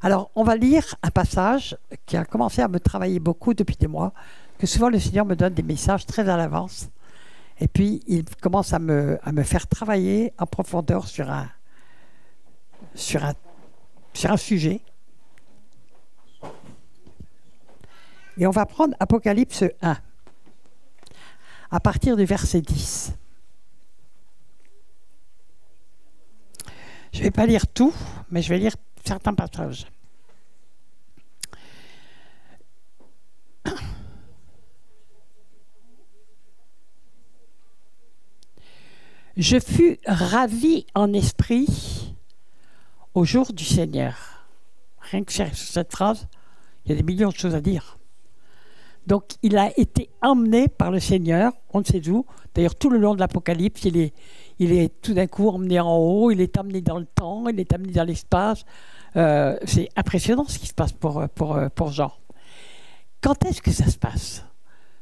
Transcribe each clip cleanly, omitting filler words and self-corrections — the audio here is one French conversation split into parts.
Alors, on va lire un passage qui a commencé à me travailler beaucoup depuis des mois, que souvent le Seigneur me donne des messages très à l'avance, et puis il commence à me faire travailler en profondeur sur un, sur un sujet. Et on va prendre Apocalypse 1, à partir du verset 10. Je ne vais pas lire tout, mais je vais lire certains passages. Je fus ravi en esprit au jour du Seigneur. Rien que sur cette phrase, il y a des millions de choses à dire. Donc, il a été emmené par le Seigneur, on ne sait où. D'ailleurs, tout le long de l'Apocalypse, il est tout d'un coup emmené en haut, il est emmené dans le temps, il est emmené dans l'espace. C'est impressionnant ce qui se passe pour Jean. Quand est-ce que ça se passe?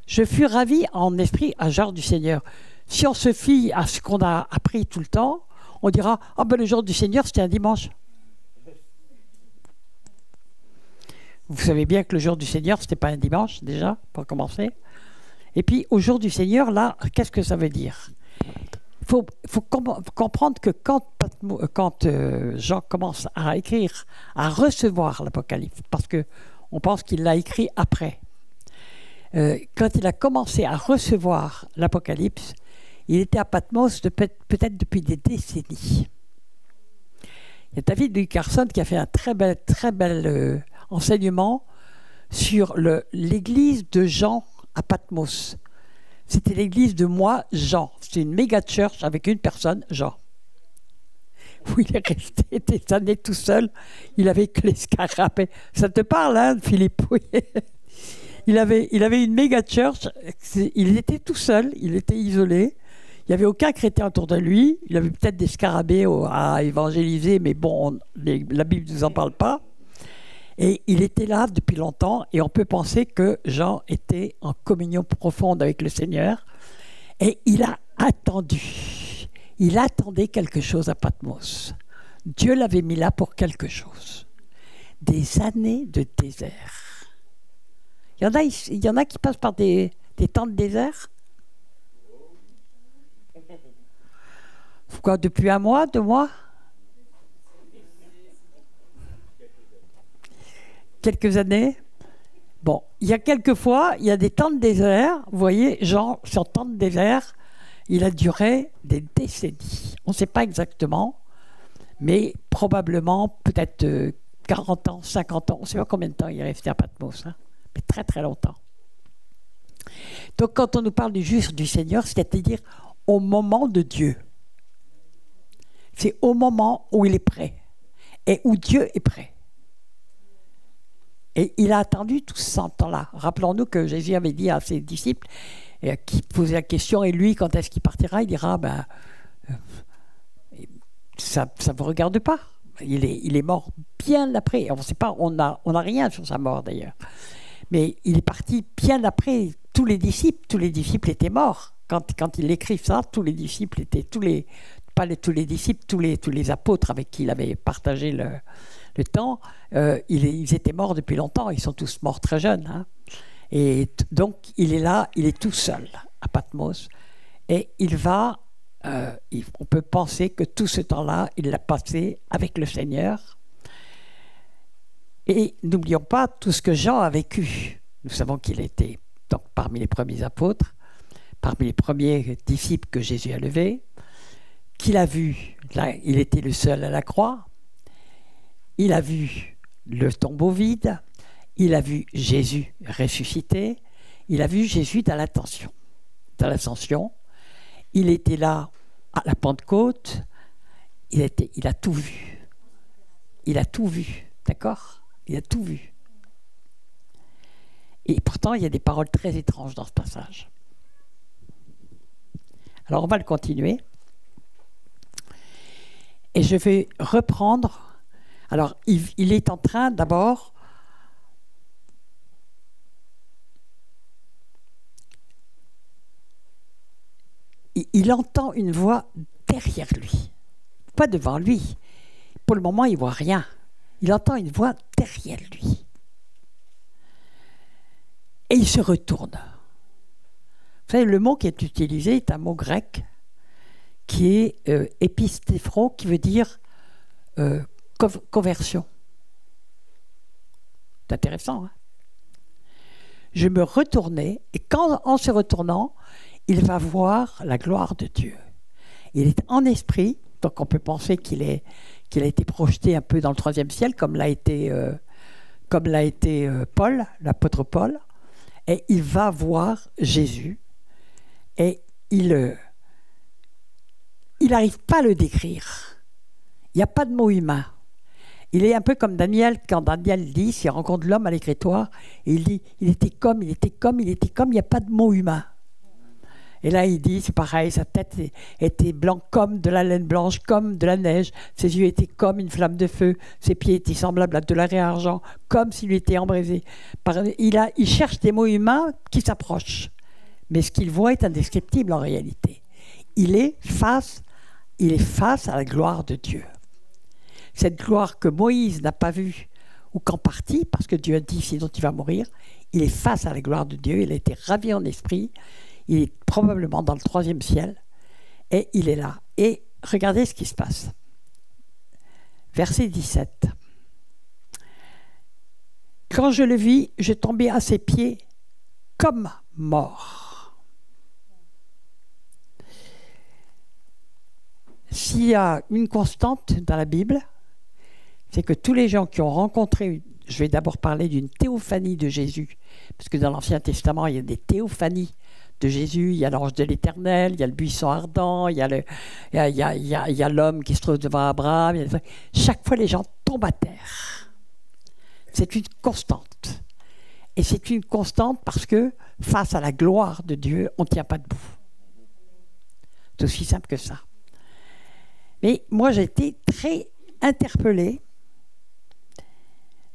Je fus ravi en esprit à jour du Seigneur. Si on se fie à ce qu'on a appris tout le temps, on dira « Ah ben le jour du Seigneur, c'était un dimanche ». Vous savez bien que le jour du Seigneur, ce n'était pas un dimanche, déjà, pour commencer. Et puis, au jour du Seigneur, là, qu'est-ce que ça veut dire? Il faut comprendre que quand Jean commence à écrire, à recevoir l'Apocalypse, parce qu'on pense qu'il l'a écrit après, quand il a commencé à recevoir l'Apocalypse, il était à Patmos peut-être depuis des décennies. Il y a David Louis Carson qui a fait un très bel enseignement sur l'église de Jean à Patmos. C'était l'église de moi, Jean. C'est une méga church avec une personne, Jean. Où il est resté des années tout seul. Il avait que les scarabées. Ça te parle, hein, Philippe? Oui. Il avait une méga church. Il était tout seul, il était isolé. Il n'y avait aucun chrétien autour de lui. Il avait peut-être des scarabées à évangéliser, mais bon, la Bible ne nous en parle pas. Et il était là depuis longtemps, et on peut penser que Jean était en communion profonde avec le Seigneur. Et il a attendu. Il attendait quelque chose à Patmos. Dieu l'avait mis là pour quelque chose. Des années de désert. Il y en a qui passent par des temps de désert. Quoi, depuis 1 mois, 2 mois? Quelques années. Bon, il y a quelques fois, il y a des temps de désert. Vous voyez, Jean, son temps de désert, il a duré des décennies. On ne sait pas exactement, mais probablement peut-être 40 ans, 50 ans. On ne sait pas combien de temps il est resté à Patmos, hein, mais très très longtemps. Donc quand on nous parle du juste du Seigneur, c'est-à-dire au moment de Dieu. C'est au moment où il est prêt et où Dieu est prêt. Et il a attendu tout ce temps-là. Rappelons-nous que Jésus avait dit à ses disciples, qui posaient la question, et lui, quand est-ce qu'il partira? Il dira, ça ne vous regarde pas. Il est mort bien après. On ne sait pas, on n'a rien sur sa mort d'ailleurs. Mais il est parti bien après. Tous les disciples étaient morts. Quand il écrit ça, tous les disciples étaient, tous les disciples, tous les apôtres avec qui il avait partagé le temps, ils étaient morts depuis longtemps, ils sont tous morts très jeunes. Hein. Et donc, il est là, il est tout seul à Patmos, et on peut penser que tout ce temps-là, il l'a passé avec le Seigneur. Et n'oublions pas tout ce que Jean a vécu. Nous savons qu'il était donc parmi les premiers apôtres, parmi les premiers disciples que Jésus a levés, qu'il a vu, là, il était le seul à la croix, il a vu le tombeau vide, il a vu Jésus ressuscité, il a vu Jésus dans l'ascension, il était là à la Pentecôte, il a tout vu. Il a tout vu, d'accord? Il a tout vu. Et pourtant, il y a des paroles très étranges dans ce passage. Alors, on va le continuer. Et je vais reprendre. Alors, il est en train d'abord il entend une voix derrière lui, pas devant lui. Pour le moment, il ne voit rien. Il entend une voix derrière lui. Et il se retourne. Vous savez, le mot qui est utilisé est un mot grec qui est épistéphro, qui veut dire conversion. C'est intéressant, hein? Je me retournais, et en se retournant, il va voir la gloire de Dieu. Il est en esprit, donc on peut penser qu'il a été projeté un peu dans le troisième ciel, comme l'a été Paul, l'apôtre Paul, et il va voir Jésus, et il n'arrive pas à le décrire. Il n'y a pas de mot humain. Il est un peu comme Daniel, quand Daniel dit, s'il rencontre l'homme à l'écritoire, et il dit, il était comme, il n'y a pas de mot humain. Et là, il dit, c'est pareil, sa tête était blanche comme de la laine blanche, comme de la neige, ses yeux étaient comme une flamme de feu, ses pieds étaient semblables à de l'argent argent, comme s'il était embrasé. Il cherche des mots humains qui s'approchent. Mais ce qu'il voit est indescriptible en réalité. Il est face à la gloire de Dieu. Cette gloire que Moïse n'a pas vue, ou qu'en partie, parce que Dieu a dit sinon tu vas mourir, il est face à la gloire de Dieu, il a été ravi en esprit, il est probablement dans le troisième ciel, et il est là. Et regardez ce qui se passe. Verset 17. Quand je le vis, je tombais à ses pieds comme mort. S'il y a une constante dans la Bible, c'est que tous les gens qui ont rencontré, je vais d'abord parler d'une théophanie de Jésus, parce que dans l'Ancien Testament, il y a des théophanies de Jésus, il y a l'ange de l'Éternel, il y a le buisson ardent, il y a l'homme qui se trouve devant Abraham. Chaque fois, les gens tombent à terre. C'est une constante. Et c'est une constante parce que, face à la gloire de Dieu, on ne tient pas debout. C'est aussi simple que ça. Mais moi, j'ai été très interpellée.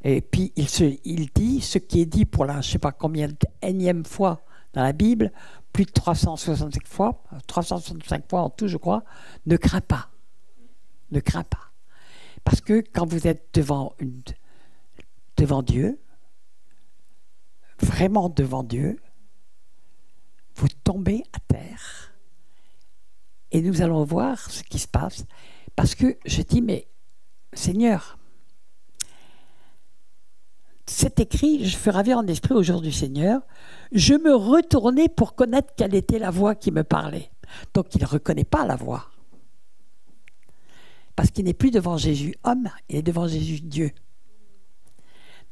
Et puis, il dit ce qui est dit pour la, je ne sais pas combien énième fois dans la Bible, plus de 365 fois en tout, je crois, ne crains pas. Ne crains pas. Parce que quand vous êtes devant Dieu, vraiment devant Dieu, vous tombez à terre. Et nous allons voir ce qui se passe. Parce que je dis, mais Seigneur, c'est écrit, je fus ravi en esprit au jour du Seigneur, je me retournai pour connaître quelle était la voix qui me parlait. Donc il ne reconnaît pas la voix. Parce qu'il n'est plus devant Jésus homme, il est devant Jésus Dieu.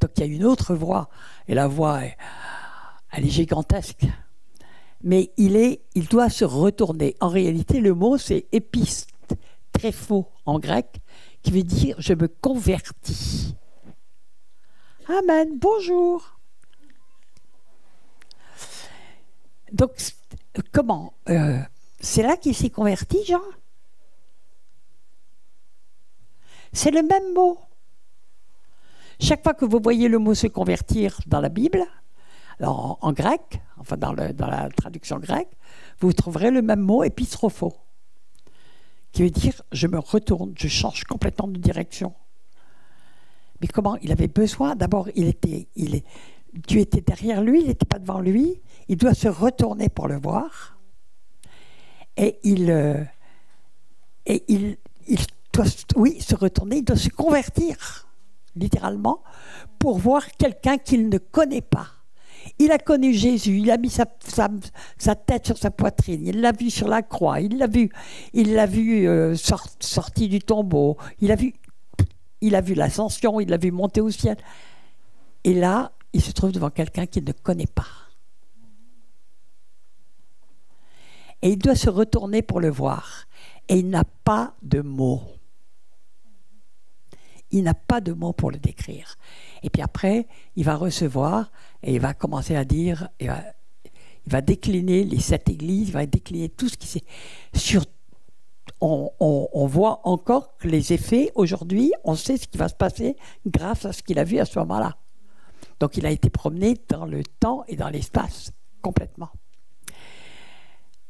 Donc il y a une autre voix, et la voix, elle est gigantesque. Mais il doit se retourner. En réalité, le mot, c'est épistréphos en grec, qui veut dire « je me convertis ». Amen, bonjour. Donc, comment c'est là qu'il s'est converti, Jean? C'est le même mot. Chaque fois que vous voyez le mot se convertir dans la Bible, alors en grec, enfin dans la traduction grecque, vous trouverez le même mot épistropho, qui veut dire je me retourne, je change complètement de direction. Mais comment? Il avait besoin, d'abord, Dieu était derrière lui, il n'était pas devant lui, il doit se retourner pour le voir, et il doit, oui, se retourner, il doit se convertir, littéralement, pour voir quelqu'un qu'il ne connaît pas. Il a connu Jésus, il a mis sa tête sur sa poitrine, il l'a vu sur la croix, il l'a vu sorti du tombeau, il a vu l'ascension, il l'a vu monter au ciel. Et là, il se trouve devant quelqu'un qu'il ne connaît pas. Et il doit se retourner pour le voir. Et il n'a pas de mots. Il n'a pas de mots pour le décrire. Et puis après, il va recevoir et il va commencer à dire, il va décliner les 7 églises, il va décliner tout ce qui s'est... On voit encore que les effets, aujourd'hui, on sait ce qui va se passer grâce à ce qu'il a vu à ce moment-là. Donc il a été promené dans le temps et dans l'espace, complètement.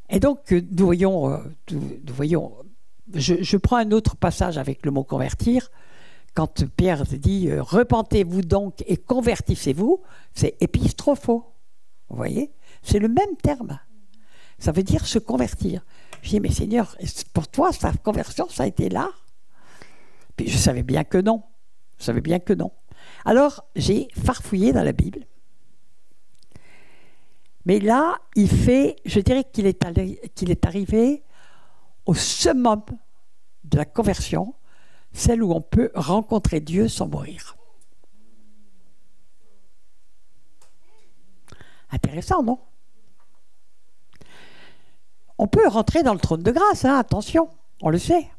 Et donc, nous voyons je prends un autre passage avec le mot « convertir ». quand Pierre dit repentez-vous donc et convertissez-vous, c'est épistropho. Vous voyez? C'est le même terme. Ça veut dire se convertir. Je dis, mais Seigneur, pour toi, sa conversion, ça a été là? Puis je savais bien que non. Je savais bien que non. Alors, j'ai farfouillé dans la Bible. Mais là, je dirais qu'il est arrivé au summum de la conversion, celle où on peut rencontrer Dieu sans mourir. Intéressant, non? On peut rentrer dans le trône de grâce, hein, attention, on le sait.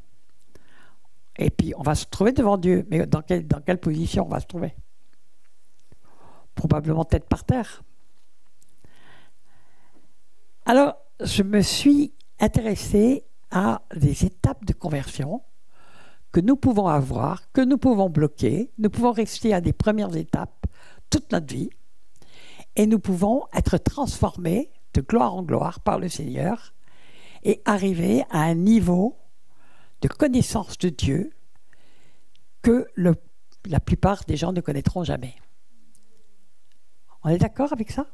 Et puis, on va se trouver devant Dieu. Mais dans quelle position on va se trouver? Probablement tête par terre. Alors, je me suis intéressée à des étapes de conversion que nous pouvons avoir, que nous pouvons bloquer. Nous pouvons rester à des premières étapes toute notre vie. Et nous pouvons être transformés de gloire en gloire par le Seigneur et arriver à un niveau de connaissance de Dieu que la plupart des gens ne connaîtront jamais. On est d'accord avec ça?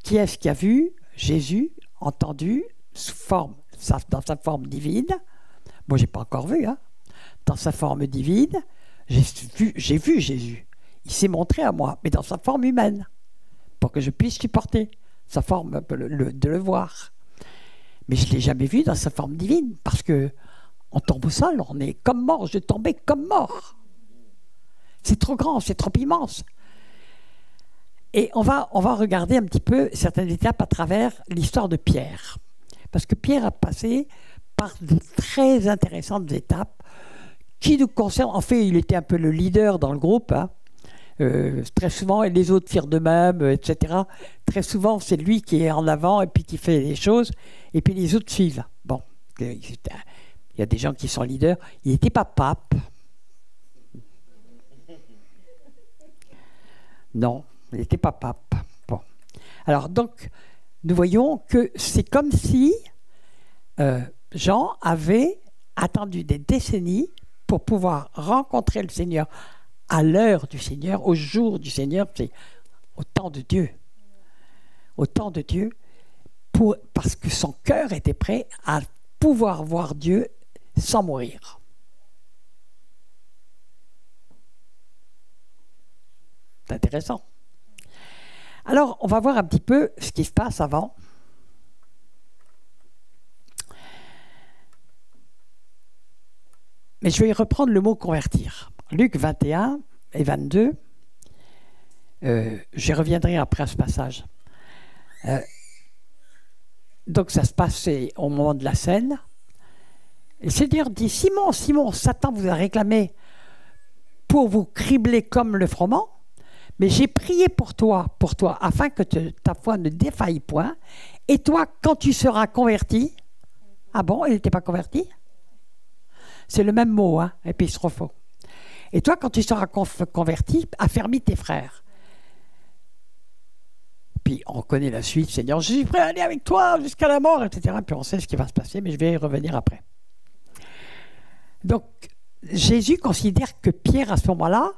Qui est-ce qui a vu Jésus, entendu, dans sa forme divine? Moi, je n'ai pas encore vu. Hein. Dans sa forme divine, j'ai vu Jésus. Il s'est montré à moi, mais dans sa forme humaine, pour que je puisse supporter sa forme, de le voir. Mais je ne l'ai jamais vu dans sa forme divine, parce que on tombe au sol, on est comme mort, je tombais comme mort. C'est trop grand, c'est trop immense. Et on va regarder un petit peu certaines étapes à travers l'histoire de Pierre. Parce que Pierre a passé par de très intéressantes étapes qui nous concernent. En fait, il était un peu le leader dans le groupe, hein. Très souvent, et les autres firent de même, etc. Très souvent, c'est lui qui est en avant et puis qui fait les choses, et puis les autres suivent. Bon, il y a des gens qui sont leaders. Il n'était pas pape. Non, il n'était pas pape. Bon. Alors, donc, nous voyons que c'est comme si Jean avait attendu des décennies pour pouvoir rencontrer le Seigneur à l'heure du Seigneur, au jour du Seigneur, c'est au temps de Dieu. Au temps de Dieu, parce que son cœur était prêt à pouvoir voir Dieu sans mourir. C'est intéressant. Alors, on va voir un petit peu ce qui se passe avant. Mais je vais reprendre le mot convertir. Luc 21 et 22, j'y reviendrai après à ce passage. Donc ça se passe au moment de la scène. Le Seigneur dit, Simon, Simon, Satan vous a réclamé pour vous cribler comme le froment, mais j'ai prié pour toi, afin que ta foi ne défaille point. Et toi, quand tu seras converti, ah bon, il n'était pas converti? C'est le même mot, hein, épistropho. Et toi, quand tu seras converti, affermis tes frères. Puis on connaît la suite, Seigneur, je suis prêt à aller avec toi jusqu'à la mort, etc. Puis on sait ce qui va se passer, mais je vais y revenir après. Donc, Jésus considère que Pierre, à ce moment-là,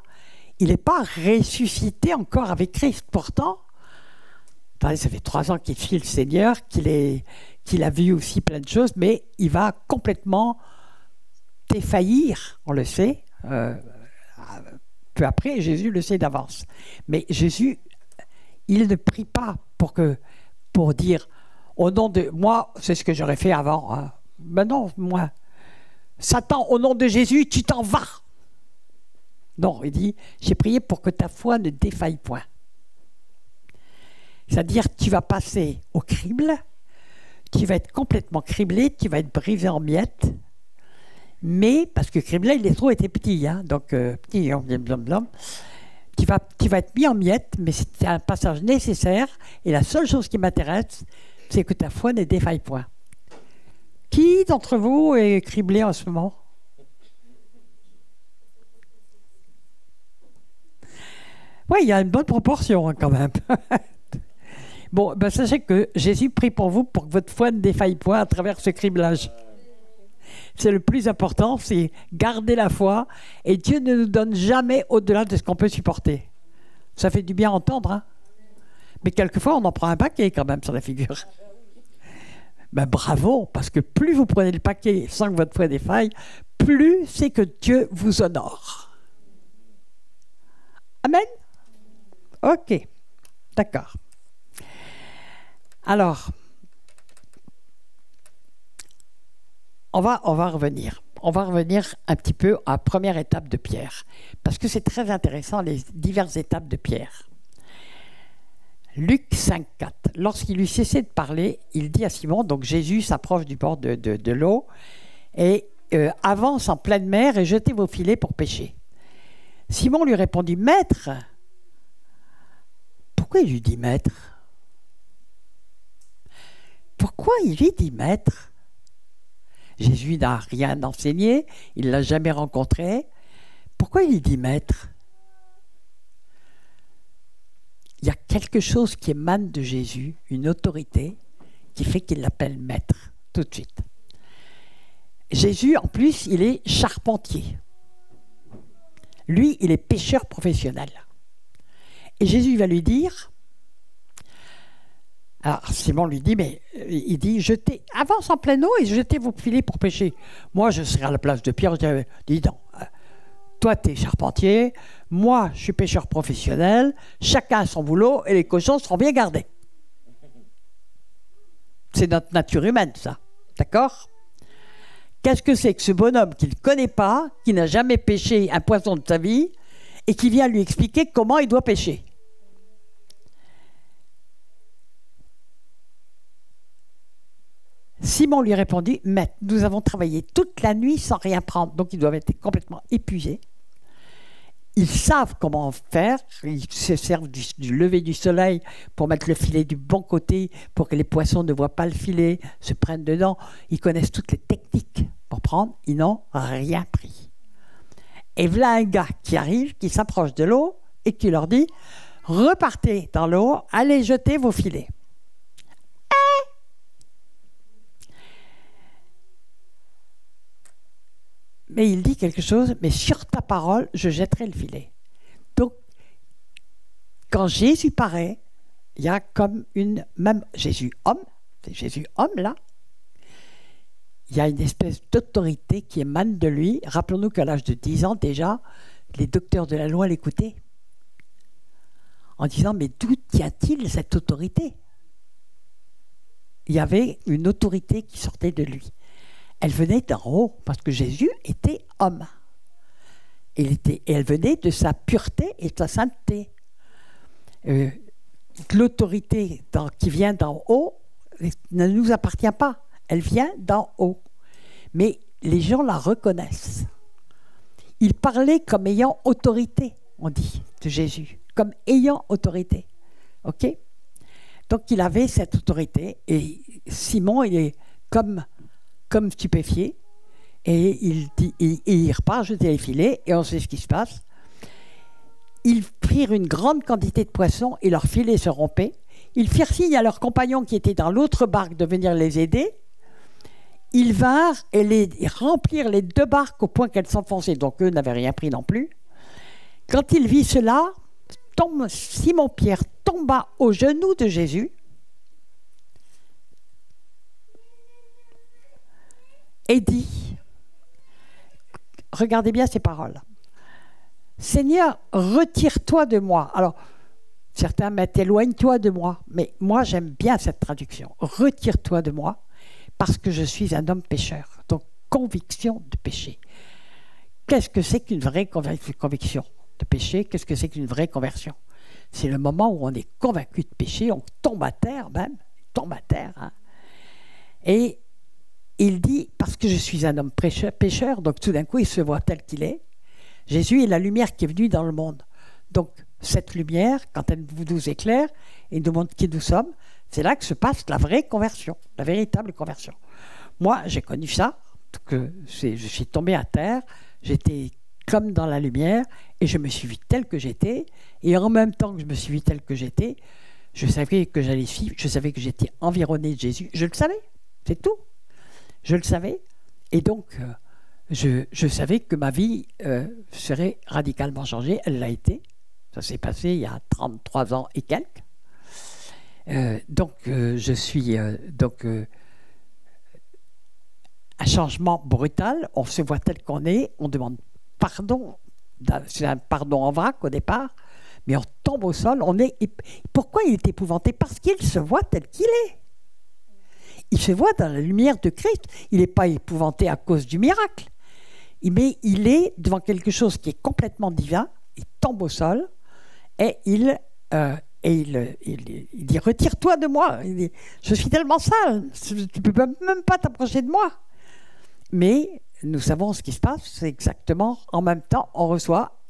il n'est pas ressuscité encore avec Christ. Pourtant, ça fait 3 ans qu'il suit le Seigneur, qu'il a vu aussi plein de choses, mais il va complètement défaillir, on le sait. Peu après, Jésus le sait d'avance. Mais Jésus, il ne prie pas pour dire au nom de moi, c'est ce que j'aurais fait avant. Hein. Ben non, moi, Satan, au nom de Jésus, tu t'en vas. Non, il dit, j'ai prié pour que ta foi ne défaille point. C'est-à-dire, tu vas passer au crible, tu vas être complètement criblé, tu vas être brisé en miettes. Mais, parce que criblé, les trous étaient petits, hein, donc petit, tu vas être mis en miettes, mais c'est un passage nécessaire, et la seule chose qui m'intéresse, c'est que ta foi ne défaille point. Qui d'entre vous est criblé en ce moment? Oui, il y a une bonne proportion, hein, quand même. Bon, ben, sachez que Jésus prie pour vous pour que votre foi ne défaille point à travers ce criblage. C'est le plus important, c'est garder la foi. Et Dieu ne nous donne jamais au-delà de ce qu'on peut supporter. Ça fait du bien à entendre, hein. Mais quelquefois, on en prend un paquet quand même sur la figure. Ben, bravo, parce que plus vous prenez le paquet sans que votre foi défaille, plus c'est que Dieu vous honore. Amen? Ok, d'accord. Alors, on va revenir. On va revenir un petit peu à la première étape de Pierre, parce que c'est très intéressant, les diverses étapes de Pierre. Luc 5,4. Lorsqu'il lui cessait de parler, il dit à Simon, donc Jésus s'approche du bord de l'eau, et avance en pleine mer et jetez vos filets pour pêcher. Simon lui répondit, Maître. Pourquoi il lui dit Maître? Pourquoi il lui dit Maître? Jésus n'a rien enseigné, il ne l'a jamais rencontré. Pourquoi il lui dit Maître? Il y a quelque chose qui émane de Jésus, une autorité, qui fait qu'il l'appelle Maître, tout de suite. Jésus, en plus, il est charpentier. Lui, il est pêcheur professionnel. Et Jésus va lui dire, alors Simon lui dit, mais il dit, avance en pleine eau et jetez vos filets pour pêcher. Moi, je serais à la place de Pierre, je dirais, dis donc, toi, tu es charpentier, moi, je suis pêcheur professionnel, chacun a son boulot et les cochons seront bien gardés. C'est notre nature humaine, ça. D'accord? Qu'est-ce que c'est que ce bonhomme qu'il ne connaît pas, qui n'a jamais pêché un poisson de sa vie, et qui vient lui expliquer comment il doit pêcher? Simon lui répondit, Maître, nous avons travaillé toute la nuit sans rien prendre, donc ils doivent être complètement épuisés. Ils savent comment faire, ils se servent du lever du soleil pour mettre le filet du bon côté, pour que les poissons ne voient pas le filet, se prennent dedans. Ils connaissent toutes les techniques pour prendre, ils n'ont rien pris. Et voilà un gars qui arrive, qui s'approche de l'eau et qui leur dit, repartez dans l'eau, allez jeter vos filets. Mais il dit quelque chose, mais sur ta parole, je jetterai le filet. Donc, quand Jésus paraît, il y a comme même Jésus homme, c'est Jésus homme là, il y a une espèce d'autorité qui émane de lui. Rappelons-nous qu'à l'âge de 10 ans déjà, les docteurs de la loi l'écoutaient, en disant, mais d'où tient-il cette autorité? Il y avait une autorité qui sortait de lui. Elle venait d'en haut, parce que Jésus était homme. Et elle venait de sa pureté et de sa sainteté. L'autorité qui vient d'en haut ne nous appartient pas. Elle vient d'en haut. Mais les gens la reconnaissent. Il parlait comme ayant autorité, on dit, de Jésus. Comme ayant autorité. OK? Donc il avait cette autorité. Et Simon, il est comme stupéfié, et il repart jeter les filets, et on sait ce qui se passe. Ils prirent une grande quantité de poissons, et leurs filets se rompaient. Ils firent signe à leurs compagnons qui étaient dans l'autre barque de venir les aider. Ils vinrent et remplirent les 2 barques au point qu'elles s'enfonçaient, donc eux n'avaient rien pris non plus. Quand il vit cela, Simon-Pierre tomba aux genoux de Jésus, et dit, regardez bien ces paroles, Seigneur, retire-toi de moi. Alors, certains mettent éloigne-toi de moi, mais moi j'aime bien cette traduction. Retire-toi de moi, parce que je suis un homme pécheur. Donc, conviction de péché. Qu'est-ce que c'est qu'une vraie conviction de péché? Qu'est-ce que c'est qu'une vraie conversion? C'est le moment où on est convaincu de péché, on tombe à terre même, tombe à terre. Hein. Et il dit, parce que je suis un homme pécheur, donc tout d'un coup, il se voit tel qu'il est. Jésus est la lumière qui est venue dans le monde. Donc, cette lumière, quand elle nous éclaire et nous montre qui nous sommes, c'est là que se passe la vraie conversion, la véritable conversion. Moi, j'ai connu ça, que je suis tombé à terre, j'étais comme dans la lumière, et je me suis vu tel que j'étais, et en même temps que je me suis vu tel que j'étais, je savais que j'allais suivre, je savais que j'étais environné de Jésus, je le savais, c'est tout. Je le savais, Et donc, je savais que ma vie serait radicalement changée. Elle l'a été. Ça s'est passé il y a 33 ans et quelques. Donc, je suis... un changement brutal. On se voit tel qu'on est. On demande pardon. C'est un pardon en vrac au départ. Mais on tombe au sol. Pourquoi il est épouvanté? Parce qu'il se voit tel qu'il est. Il se voit dans la lumière de Christ. Il n'est pas épouvanté à cause du miracle. Mais il est devant quelque chose qui est complètement divin. Il tombe au sol et il dit « Retire-toi de moi !» Il dit « Je suis tellement sale, tu ne peux même pas t'approcher de moi !» Mais nous savons ce qui se passe, c'est exactement en même temps, on reçoit,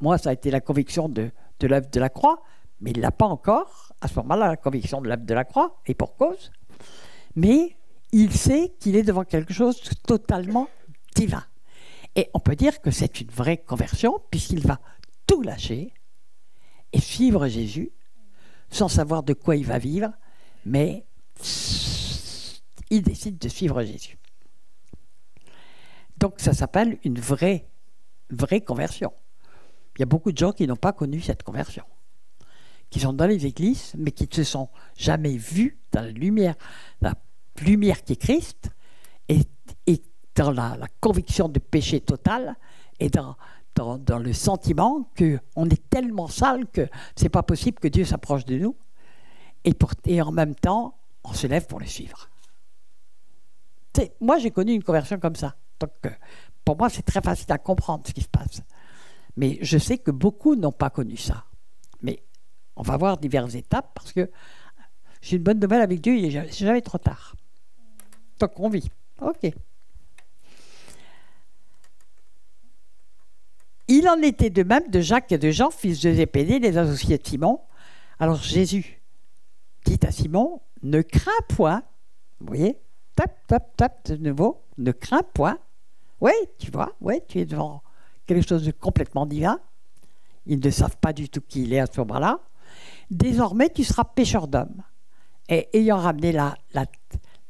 moi ça a été la conviction de l'œuvre de la croix, mais il ne l'a pas encore, à ce moment-là, la conviction de l'œuvre de la croix, et pour cause, mais il sait qu'il est devant quelque chose de totalement divin. Et on peut dire que c'est une vraie conversion, puisqu'il va tout lâcher et suivre Jésus, sans savoir de quoi il va vivre, mais il décide de suivre Jésus. Donc ça s'appelle une vraie conversion. Il y a beaucoup de gens qui n'ont pas connu cette conversion, qui sont dans les églises, mais qui ne se sont jamais vus dans la lumière qui est Christ, et dans la conviction de péché total, et dans le sentiment qu'on est tellement sale que c'est pas possible que Dieu s'approche de nous, et en même temps, on se lève pour le suivre. Moi, j'ai connu une conversion comme ça. Donc, pour moi, c'est très facile à comprendre ce qui se passe. Mais je sais que beaucoup n'ont pas connu ça. Mais on va voir diverses étapes, parce que j'ai une bonne nouvelle avec Dieu, il n'est jamais trop tard. Donc, on vit. OK. Il en était de même de Jacques et de Jean, fils de Zébédée, les associés de Simon. Alors Jésus dit à Simon, ne crains point. Vous voyez, tape de nouveau, ne crains point. Oui, tu vois, ouais, tu es devant quelque chose de complètement divin. Ils ne savent pas du tout qui il est à ce moment-là. Désormais, tu seras pêcheur d'hommes. Et ayant ramené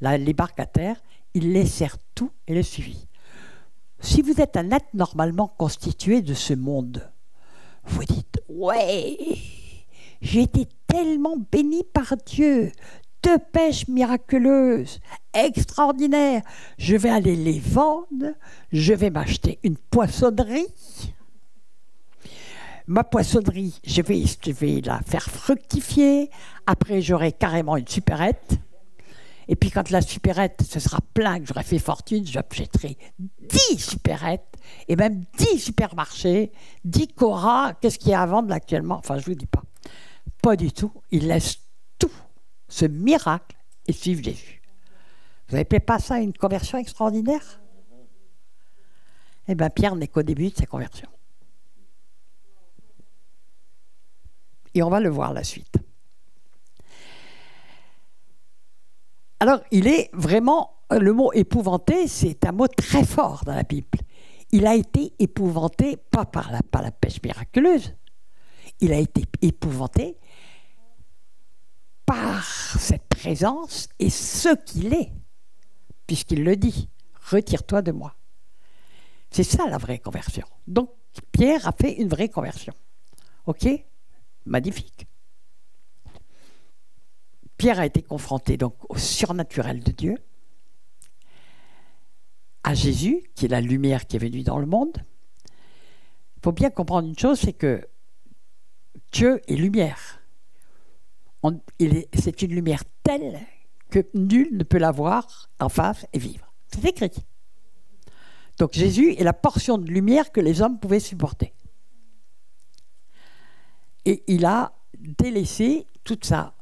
les barques à terre, ils laissèrent tout et le suivirent. Si vous êtes un être normalement constitué de ce monde, vous dites « Ouais, j'ai été tellement béni par Dieu, de pêches miraculeuses, extraordinaires, je vais aller les vendre, je vais m'acheter une poissonnerie. Ma poissonnerie, je vais la faire fructifier, après j'aurai carrément une supérette. Et puis quand la supérette, ce sera plein, que j'aurai fait fortune, j'achèterai 10 supérettes, et même 10 supermarchés, 10 Cora, qu'est-ce qu'il y a à vendre là, actuellement? Enfin, je ne vous dis pas. Pas du tout. Ils laissent tout, ce miracle, et suivent Jésus. Vous n'avez pas ça une conversion extraordinaire? Eh bien, Pierre n'est qu'au début de sa conversion. Et on va le voir la suite. Alors, il est vraiment, le mot épouvanté, c'est un mot très fort dans la Bible. Il a été épouvanté, pas par la pêche miraculeuse, il a été épouvanté par cette présence et ce qu'il est, puisqu'il le dit, retire-toi de moi. C'est ça la vraie conversion. Donc, Pierre a fait une vraie conversion. OK? Magnifique. Pierre a été confronté donc au surnaturel de Dieu, à Jésus, qui est la lumière qui est venue dans le monde. Il faut bien comprendre une chose, c'est que Dieu est lumière. C'est une lumière telle que nul ne peut la voir en face et vivre. C'est écrit. Donc Jésus est la portion de lumière que les hommes pouvaient supporter. Et il a délaissé toute sa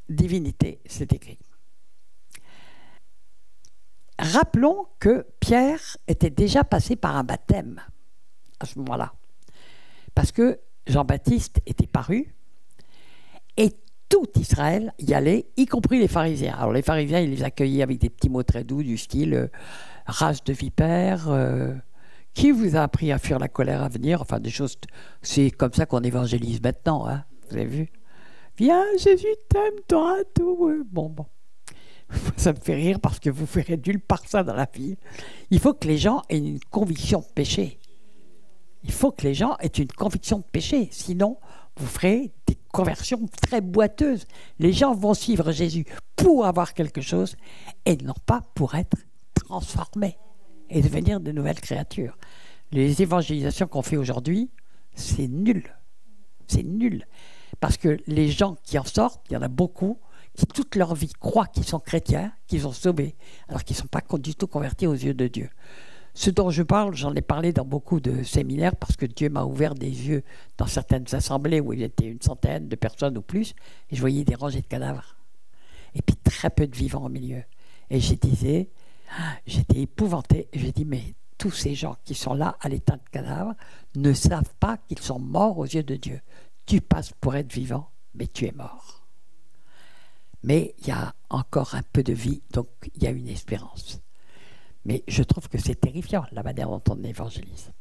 divinité, c'est écrit. Rappelons que Pierre était déjà passé par un baptême à ce moment-là, parce que Jean-Baptiste était paru et tout Israël y allait, y compris les pharisiens. Alors les pharisiens, ils les accueillaient avec des petits mots très doux du style race de vipères, qui vous a appris à fuir la colère à venir, enfin des choses. C'est comme ça qu'on évangélise maintenant, hein, vous avez vu? Viens, Jésus t'aime, t'auras tout. Bon. Ça me fait rire parce que vous ferez nulle part ça dans la vie. Il faut que les gens aient une conviction de péché. Il faut que les gens aient une conviction de péché. Sinon, vous ferez des conversions très boiteuses. Les gens vont suivre Jésus pour avoir quelque chose et non pas pour être transformés et devenir de nouvelles créatures. Les évangélisations qu'on fait aujourd'hui, c'est nul. C'est nul. Parce que les gens qui en sortent, il y en a beaucoup qui toute leur vie croient qu'ils sont chrétiens, qu'ils sont sauvés, alors qu'ils ne sont pas du tout convertis aux yeux de Dieu. Ce dont je parle, j'en ai parlé dans beaucoup de séminaires parce que Dieu m'a ouvert des yeux dans certaines assemblées où il y était une centaine de personnes ou plus, et je voyais des rangées de cadavres. Et puis très peu de vivants au milieu. Et j'étais épouvanté. Et j'ai dit, mais tous ces gens qui sont là à l'état de cadavre ne savent pas qu'ils sont morts aux yeux de Dieu. Tu passes pour être vivant, mais tu es mort. Mais il y a encore un peu de vie, donc il y a une espérance. Mais je trouve que c'est terrifiant, la manière dont on évangélise.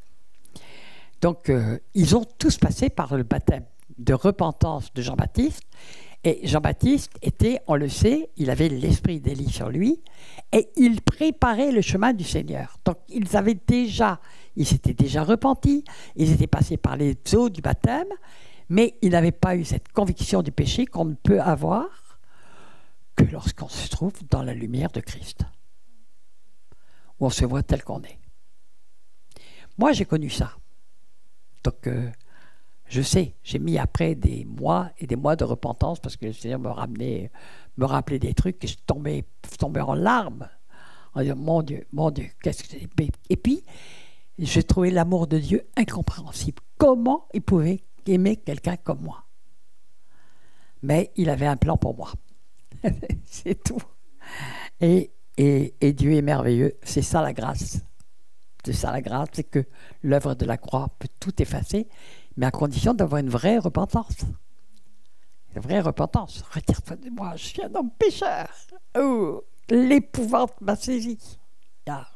Donc, ils ont tous passé par le baptême de repentance de Jean-Baptiste. Et Jean-Baptiste était, on le sait, il avait l'esprit d'Élie sur lui, et il préparait le chemin du Seigneur. Donc, ils s'étaient déjà repentis, ils étaient passés par les eaux du baptême, mais ils n'avaient pas eu cette conviction du péché qu'on ne peut avoir que lorsqu'on se trouve dans la lumière de Christ, où on se voit tel qu'on est. Moi, j'ai connu ça. Donc, je sais, j'ai mis après des mois et des mois de repentance parce que le Seigneur me rappelait des trucs et je tombais en larmes en disant, mon Dieu, qu'est-ce que c'est? Et puis, j'ai trouvé l'amour de Dieu incompréhensible. Comment il pouvait aimer quelqu'un comme moi? Mais il avait un plan pour moi. C'est tout. Et Dieu est merveilleux. C'est ça la grâce. C'est ça la grâce, c'est que l'œuvre de la croix peut tout effacer, mais à condition d'avoir une vraie repentance. Une vraie repentance. Retire-toi de moi, je suis un homme pécheur. Oh, l'épouvante m'a saisi. Ah.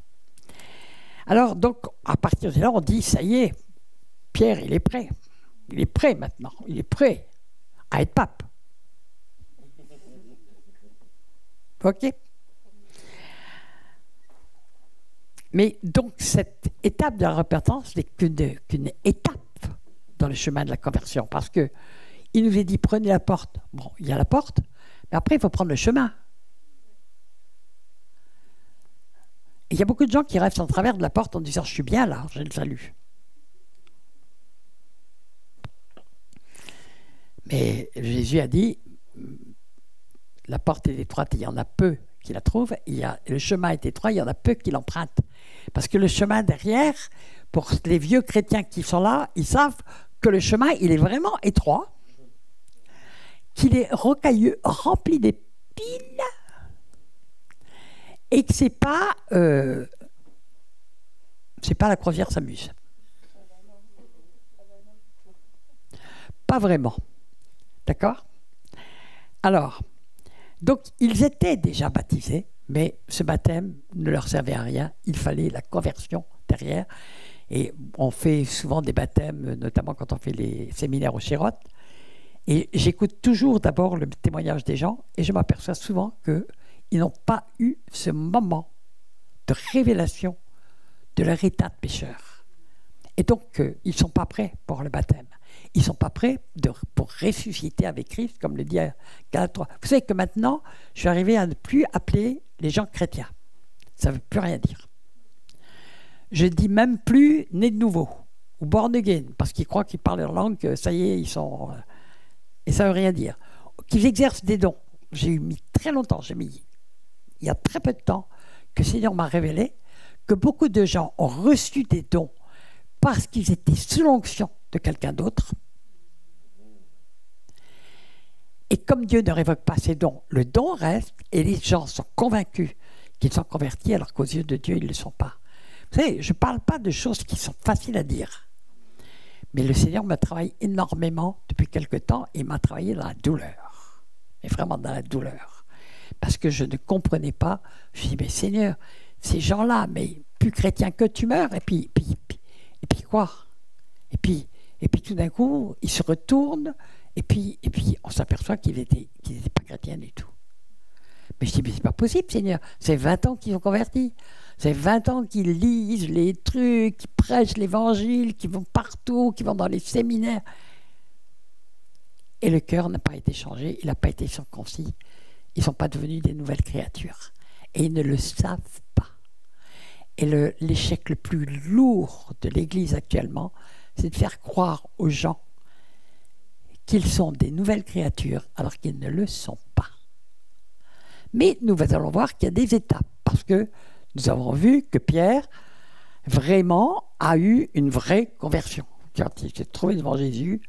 Alors, donc, à partir de là, on dit, ça y est, Pierre, il est prêt. Il est prêt maintenant. Il est prêt à être pape. OK? Mais donc, cette étape de la repentance n'est qu'une étape dans le chemin de la conversion. Parce qu'il nous est dit, prenez la porte. Bon, il y a la porte, mais après, il faut prendre le chemin. Et il y a beaucoup de gens qui rêvent en travers de la porte en disant, je suis bien là, j'ai le salut. Mais Jésus a dit, la porte est étroite, il y en a peu qui la trouvent, le chemin est étroit, il y en a peu qui l'empruntent. Parce que le chemin derrière, pour les vieux chrétiens qui sont là, ils savent que le chemin, il est vraiment étroit, qu'il est rocailleux, rempli d'épines, et que c'est pas la croisière s'amuse. Pas vraiment. D'accord? Alors, donc, ils étaient déjà baptisés, mais ce baptême ne leur servait à rien. Il fallait la conversion derrière. Et on fait souvent des baptêmes, notamment quand on fait les séminaires au Chérotte. Et j'écoute toujours d'abord le témoignage des gens et je m'aperçois souvent qu'ils n'ont pas eu ce moment de révélation de leur état de pécheur. Et donc, ils ne sont pas prêts pour le baptême. Ils ne sont pas prêts pour ressusciter avec Christ, comme le dit Galates 3. Vous savez que maintenant, je suis arrivé à ne plus appeler les gens chrétiens. Ça ne veut plus rien dire. Je ne dis même plus nés de nouveau ou born again, parce qu'ils croient qu'ils parlent leur langue, ça y est, ils sont... et ça ne veut rien dire. Qu'ils exercent des dons. J'ai mis très longtemps, il y a très peu de temps, que le Seigneur m'a révélé que beaucoup de gens ont reçu des dons parce qu'ils étaient sous l'onction de quelqu'un d'autre. Et comme Dieu ne révoque pas ses dons, le don reste et les gens sont convaincus qu'ils sont convertis alors qu'aux yeux de Dieu, ils ne le sont pas. Vous savez, je ne parle pas de choses qui sont faciles à dire. Mais le Seigneur me travaille énormément depuis quelque temps et m'a travaillé dans la douleur. Mais vraiment dans la douleur. Parce que je ne comprenais pas. Je me dis, mais Seigneur, ces gens-là, mais plus chrétiens que tu meurs, et puis quoi? Et puis tout d'un coup, ils se retournent, et puis on s'aperçoit qu'ils n'étaient pas chrétiens du tout. Mais je dis, mais c'est pas possible, Seigneur. C'est 20 ans qu'ils sont convertis. C'est 20 ans qu'ils lisent les trucs, qu'ils prêchent l'évangile, qu'ils vont partout, qu'ils vont dans les séminaires. Et le cœur n'a pas été changé, il n'a pas été circoncis. Ils ne sont pas devenus des nouvelles créatures. Et ils ne le savent pas. Et l'échec le plus lourd de l'Église actuellement, c'est de faire croire aux gens qu'ils sont des nouvelles créatures alors qu'ils ne le sont pas. Mais nous allons voir qu'il y a des étapes, parce que nous avons vu que Pierre, vraiment, a eu une vraie conversion. Quand il s'est trouvé devant Jésus,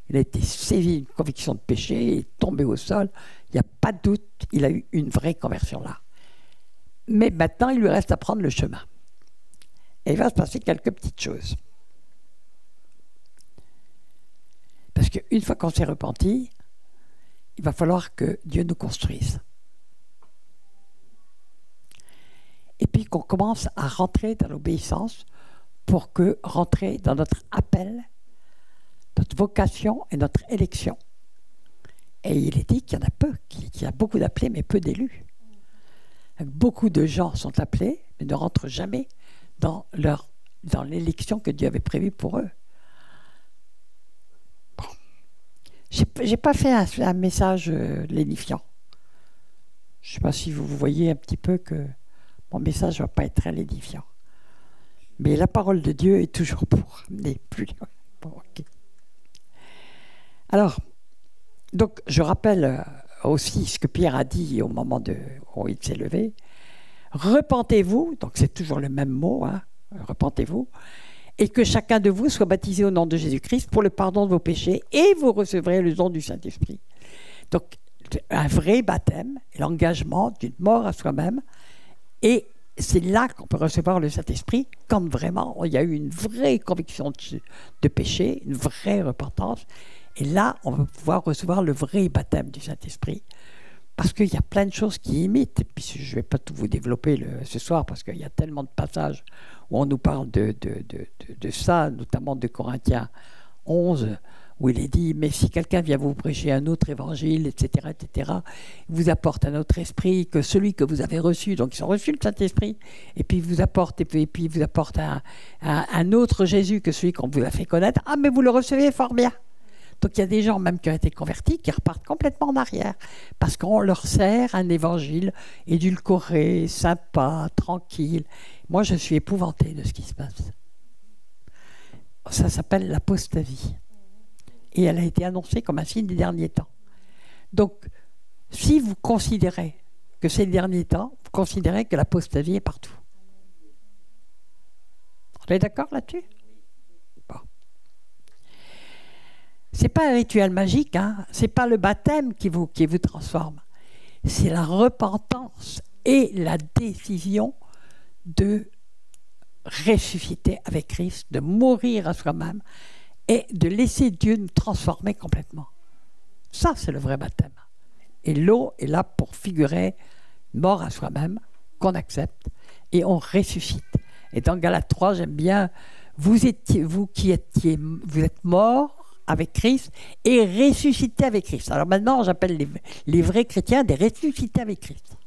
il a été saisi d'une conviction de péché, il est tombé au sol, il n'y a pas de doute, il a eu une vraie conversion là. Mais maintenant, il lui reste à prendre le chemin. Et il va se passer quelques petites choses. Parce qu'une fois qu'on s'est repenti, il va falloir que Dieu nous construise. Et puis qu'on commence à rentrer dans l'obéissance pour que rentrer dans notre appel, notre vocation et notre élection. Et il est dit qu'il y en a peu, qu'il y a beaucoup d'appelés mais peu d'élus. Beaucoup de gens sont appelés mais ne rentrent jamais dans l'élection que Dieu avait prévue pour eux. Bon. J'ai pas fait un message lénifiant. Je ne sais pas si vous voyez un petit peu que mon message ne va pas être très lénifiant. Mais la parole de Dieu est toujours pour amener plus loin. Bon, okay. Alors, donc, je rappelle aussi ce que Pierre a dit au moment où il s'est levé. Repentez-vous, donc c'est toujours le même mot, hein, repentez-vous, et que chacun de vous soit baptisé au nom de Jésus-Christ pour le pardon de vos péchés, et vous recevrez le don du Saint-Esprit. Donc, un vrai baptême, l'engagement d'une mort à soi-même, et c'est là qu'on peut recevoir le Saint-Esprit, quand vraiment il y a eu une vraie conviction de péché, une vraie repentance, et là, on va pouvoir recevoir le vrai baptême du Saint-Esprit. Parce qu'il y a plein de choses qui imitent. Et puis, je ne vais pas tout vous développer ce soir, parce qu'il y a tellement de passages où on nous parle de ça, notamment de Corinthiens 11, où il est dit, mais si quelqu'un vient vous prêcher un autre évangile, etc., il vous apporte un autre esprit que celui que vous avez reçu. Donc, ils ont reçu le Saint-Esprit, et puis il vous apporte, un autre Jésus que celui qu'on vous a fait connaître. Ah, mais vous le recevez fort bien. Donc il y a des gens même qui ont été convertis qui repartent complètement en arrière parce qu'on leur sert un évangile édulcoré, sympa, tranquille. Moi, je suis épouvanté de ce qui se passe. Ça s'appelle l'apostasie. Et elle a été annoncée comme un signe des derniers temps. Donc, si vous considérez que c'est les derniers temps, vous considérez que l'apostasie est partout. On est d'accord là-dessus ? Ce n'est pas un rituel magique, hein. Ce n'est pas le baptême qui vous transforme. C'est la repentance et la décision de ressusciter avec Christ, de mourir à soi-même et de laisser Dieu nous transformer complètement. Ça, c'est le vrai baptême. Et l'eau est là pour figurer mort à soi-même, qu'on accepte, et on ressuscite. Et dans Galates 3, j'aime bien, vous êtes morts avec Christ et ressuscité avec Christ. Alors maintenant, j'appelle les vrais chrétiens des ressuscités avec Christ.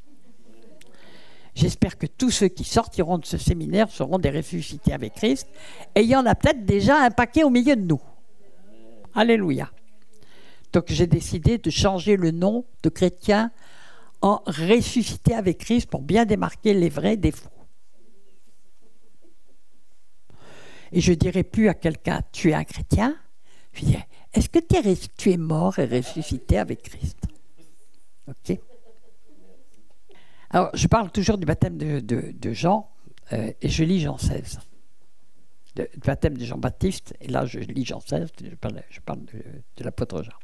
J'espère que tous ceux qui sortiront de ce séminaire seront des ressuscités avec Christ. Et il y en a peut-être déjà un paquet au milieu de nous. Alléluia. Donc j'ai décidé de changer le nom de chrétien en ressuscité avec Christ pour bien démarquer les vrais des faux. Et je ne dirai plus à quelqu'un « tu es un chrétien », je dirais « est-ce que tu es mort et ressuscité avec Christ ?» Ok. Alors, je parle toujours du baptême de Jean, et je lis Jean 16. Le baptême de Jean-Baptiste, et là je lis Jean 16, je parle de l'apôtre Jean.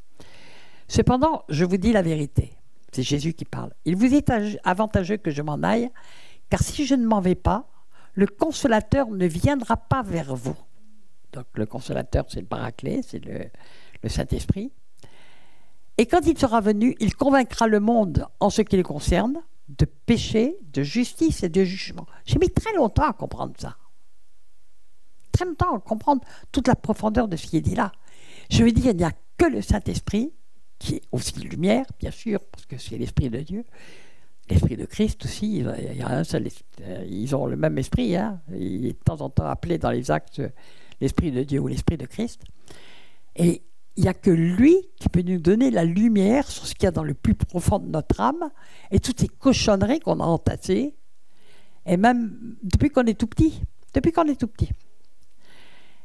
Cependant, je vous dis la vérité, c'est Jésus qui parle. Il vous est avantageux que je m'en aille, car si je ne m'en vais pas, le consolateur ne viendra pas vers vous. Donc le consolateur, c'est le Paraclet, c'est le Saint-Esprit. Et quand il sera venu, il convaincra le monde en ce qui le concerne, de péché, de justice et de jugement. J'ai mis très longtemps à comprendre ça. Très longtemps à comprendre toute la profondeur de ce qui est dit là. Je veux dire, il n'y a que le Saint-Esprit, qui est aussi lumière, bien sûr, parce que c'est l'Esprit de Dieu, L'esprit de Christ aussi, il y a un seul, ils ont le même esprit, hein. Il est de temps en temps appelé dans les actes l'esprit de Dieu ou l'esprit de Christ. Et il n'y a que lui qui peut nous donner la lumière sur ce qu'il y a dans le plus profond de notre âme et toutes ces cochonneries qu'on a entassées, et même depuis qu'on est tout petit. Depuis qu'on est tout petit.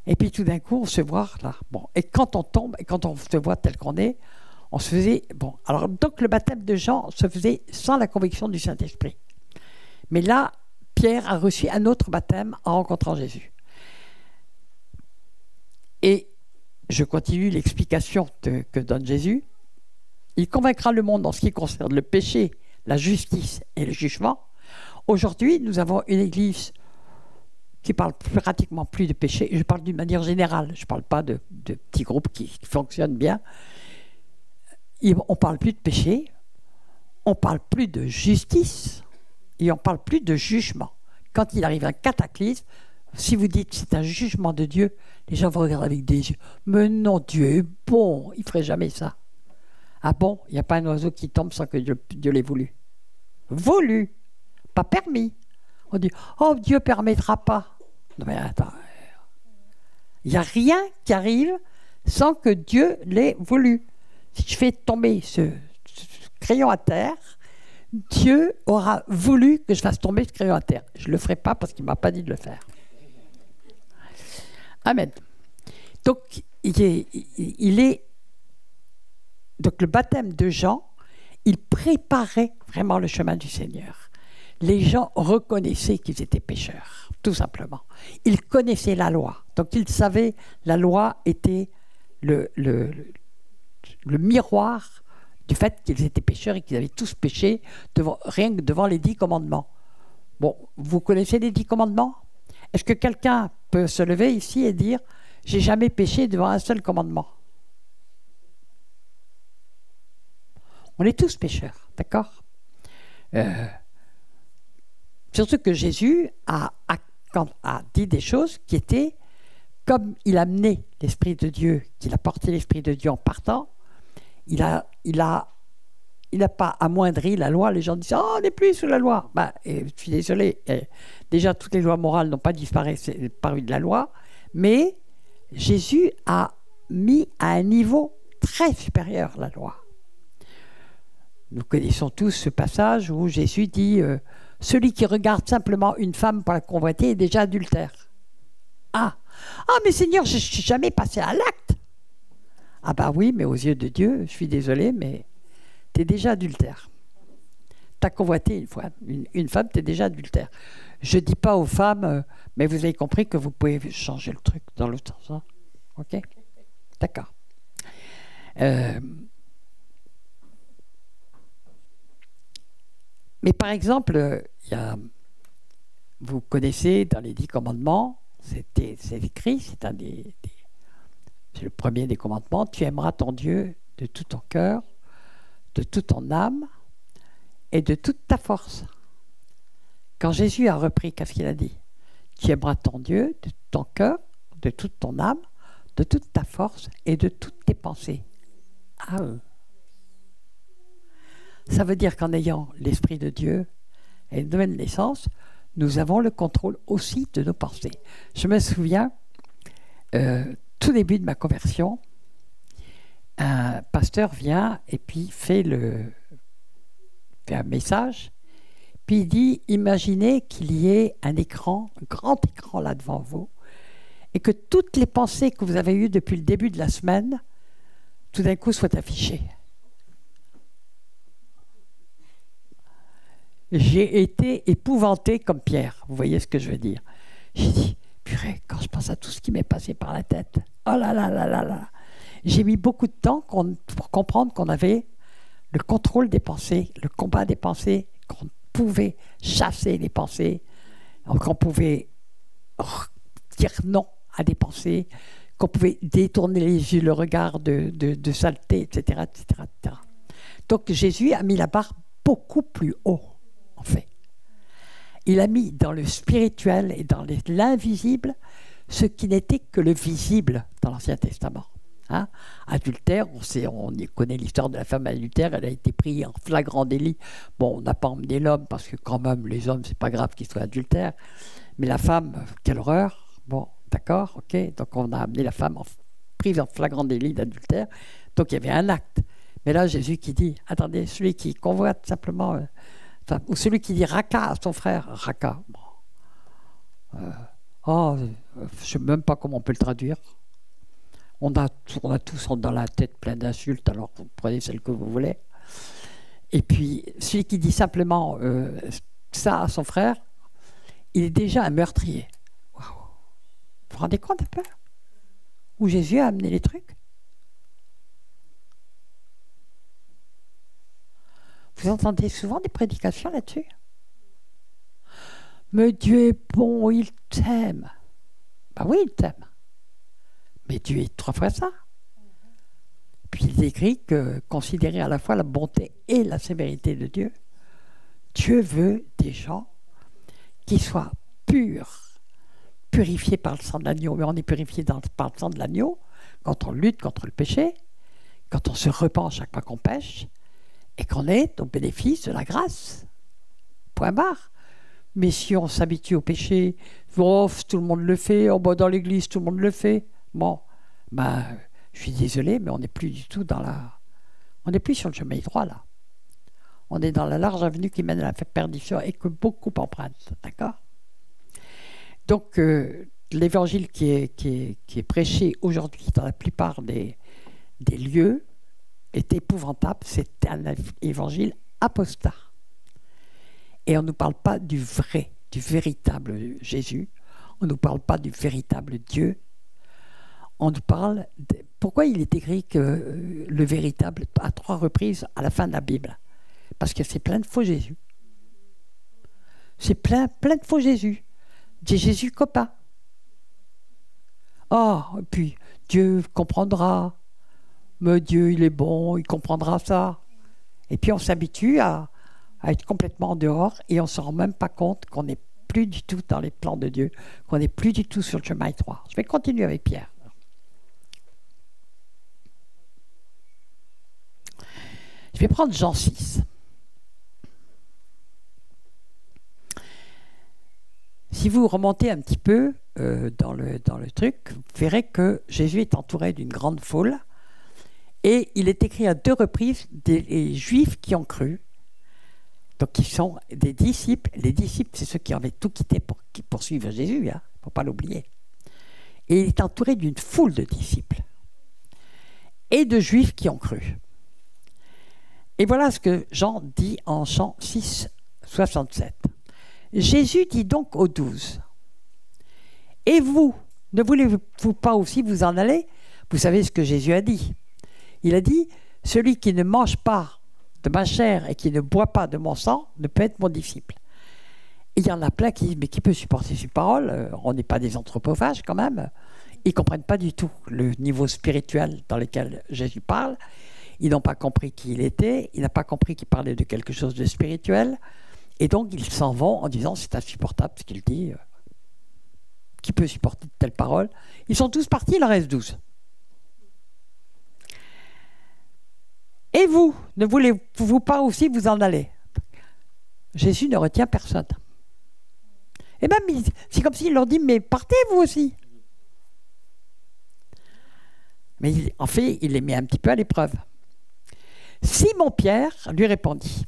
Et puis tout d'un coup, on se voit là. Bon, et quand on tombe, et quand on se voit tel qu'on est, on se faisait... Bon, alors donc le baptême de Jean se faisait sans la conviction du Saint-Esprit. Mais là, Pierre a reçu un autre baptême en rencontrant Jésus. Et je continue l'explication que donne Jésus. Il convaincra le monde en ce qui concerne le péché, la justice et le jugement. Aujourd'hui, nous avons une église qui parle pratiquement plus de péché. Je parle d'une manière générale. Je ne parle pas de petits groupes qui fonctionnent bien. On ne parle plus de péché. On ne parle plus de justice. Et on ne parle plus de jugement. Quand il arrive un cataclysme, si vous dites c'est un jugement de Dieu, les gens vous regardent avec des yeux. Mais non, Dieu est bon. Il ne ferait jamais ça. Ah bon? Il n'y a pas un oiseau qui tombe sans que Dieu l'ait voulu. Voulu. Pas permis. On dit, oh, Dieu ne permettra pas. Non mais attends, il n'y a rien qui arrive sans que Dieu l'ait voulu. Si je fais tomber ce crayon à terre, Dieu aura voulu que je fasse tomber ce crayon à terre. Je ne le ferai pas parce qu'il ne m'a pas dit de le faire. Amen. Donc, donc le baptême de Jean, il préparait vraiment le chemin du Seigneur. Les gens reconnaissaient qu'ils étaient pécheurs, tout simplement. Ils connaissaient la loi. Donc ils savaient la loi était le miroir du fait qu'ils étaient pécheurs et qu'ils avaient tous péché rien que devant les 10 commandements. Bon, vous connaissez les 10 commandements? Est-ce que quelqu'un peut se lever ici et dire « J'ai jamais péché devant un seul commandement » ? On est tous pécheurs, d'accord ? Surtout que Jésus a dit des choses qui étaient, comme il a amené l'Esprit de Dieu, qu'il a porté l'Esprit de Dieu en partant, il n'a pas amoindri la loi. Les gens disent « Oh, on n'est plus sous la loi !» Je suis désolé, déjà toutes les lois morales n'ont pas disparu de la loi, mais Jésus a mis à un niveau très supérieur la loi. Nous connaissons tous ce passage où Jésus dit celui qui regarde simplement une femme pour la convoiter est déjà adultère. Ah, mais Seigneur, je ne suis jamais passé à l'acte. Ah bah oui, mais aux yeux de Dieu, je suis désolé, mais tu es déjà adultère. Tu as convoité une femme, tu es déjà adultère. Je ne dis pas aux femmes, mais vous avez compris que vous pouvez changer le truc dans l'autre sens. Hein? Ok? D'accord. Mais par exemple, vous connaissez dans les 10 commandements, c'est écrit, c'est le premier des commandements, tu aimeras ton Dieu de tout ton cœur, de toute ton âme et de toute ta force. Quand Jésus a repris, qu'est-ce qu'il a dit? Tu aimeras ton Dieu de tout ton cœur, de toute ton âme, de toute ta force et de toutes tes pensées. Ah ça veut dire qu'en ayant l'Esprit de Dieu et une nouvelle naissance, nous avons le contrôle aussi de nos pensées. Je me souviens, tout début de ma conversion, un pasteur vient et puis fait un message, puis il dit, imaginez qu'il y ait un écran, un grand écran là devant vous, et que toutes les pensées que vous avez eues depuis le début de la semaine, tout d'un coup soient affichées. J'ai été épouvanté comme Pierre. Vous voyez ce que je veux dire? J'ai dit, purée, quand je pense à tout ce qui m'est passé par la tête, oh là là là là là. J'ai mis beaucoup de temps pour comprendre qu'on avait le contrôle des pensées, le combat des pensées, qu'on pouvait chasser les pensées, qu'on pouvait dire non à des pensées, qu'on pouvait détourner les yeux, le regard de saleté, etc., etc., etc. Donc Jésus a mis la barre beaucoup plus haut. En fait, il a mis dans le spirituel et dans l'invisible ce qui n'était que le visible dans l'Ancien Testament. Hein? Adultère, on connaît l'histoire de la femme adultère, elle a été prise en flagrant délit. Bon, on n'a pas emmené l'homme parce que quand même, les hommes, c'est pas grave qu'ils soient adultères. Mais la femme, quelle horreur. Bon, d'accord, ok. Donc on a amené la femme prise en flagrant délit d'adultère. Donc il y avait un acte. Mais là, Jésus qui dit, attendez, celui qui convoite simplement, ou celui qui dit raka à son frère, raka. Bon. Je ne sais même pas comment on peut le traduire. On a tous dans la tête plein d'insultes, alors vous prenez celle que vous voulez. Et puis, celui qui dit simplement ça à son frère, il est déjà un meurtrier. Wow. Vous vous rendez compte un peu où Jésus a amené les trucs? Vous entendez souvent des prédications là-dessus? Mais Dieu est bon, il t'aime. Ben oui, il t'aime. Mais Dieu est 3 fois ça. Puis il écrit que, considérer à la fois la bonté et la sévérité de Dieu, Dieu veut des gens qui soient purs, purifiés par le sang de l'agneau. Mais on est purifié par le sang de l'agneau quand on lutte contre le péché, quand on se repent chaque fois qu'on pêche, et qu'on est au bénéfice de la grâce. Point barre. Mais si on s'habitue au péché, oh, tout le monde le fait, oh, bah, dans l'église, tout le monde le fait. Bon, ben, je suis désolé, mais on n'est plus du tout dans la... On n'est plus sur le chemin droit, là. On est dans la large avenue qui mène à la perdition et que beaucoup empruntent, d'accord? Donc, l'évangile qui est prêché aujourd'hui dans la plupart des lieux est épouvantable. C'est un évangile apostat. Et on ne nous parle pas du vrai, du véritable Jésus. On ne nous parle pas du véritable Dieu. On nous parle... Pourquoi il est écrit que le véritable à 3 reprises à la fin de la Bible? Parce que c'est plein de faux Jésus. C'est plein de faux Jésus. Des Jésus copains. Et puis Dieu comprendra. Mais Dieu, il est bon, il comprendra ça. Et puis on s'habitue à être complètement en dehors et on ne se rend même pas compte qu'on n'est plus du tout dans les plans de Dieu, qu'on n'est plus du tout sur le chemin étroit. Je vais continuer avec Pierre. Je vais prendre Jean 6. Si vous remontez un petit peu dans le truc, vous verrez que Jésus est entouré d'une grande foule et il est écrit à 2 reprises des Juifs qui ont cru. Donc, ils sont des disciples. Les disciples, c'est ceux qui avaient tout quitté pour suivre Jésus, il ne faut pas l'oublier. Et il est entouré d'une foule de disciples et de Juifs qui ont cru. Et voilà ce que Jean dit en Jean 6, 67. Jésus dit donc aux 12, « Et vous, ne voulez-vous pas aussi vous en aller ?» Vous savez ce que Jésus a dit. Il a dit, « Celui qui ne mange pas de ma chair et qui ne boit pas de mon sang ne peut être mon disciple. » Et il y en a plein qui disent, mais qui peut supporter ces paroles? On n'est pas des anthropophages quand même. Ils ne comprennent pas du tout le niveau spirituel dans lequel Jésus parle. Ils n'ont pas compris qui il était. Ils n'ont pas compris qu'il parlait de quelque chose de spirituel. Et donc, ils s'en vont en disant, c'est insupportable ce qu'il dit. Qui peut supporter de telles paroles? Ils sont tous partis, il en reste 12. Et vous, ne voulez-vous pas aussi vous en aller? Jésus ne retient personne. Et même, c'est comme s'il leur dit, mais partez vous aussi. Mais en fait, il les met un petit peu à l'épreuve. Simon-Pierre lui répondit,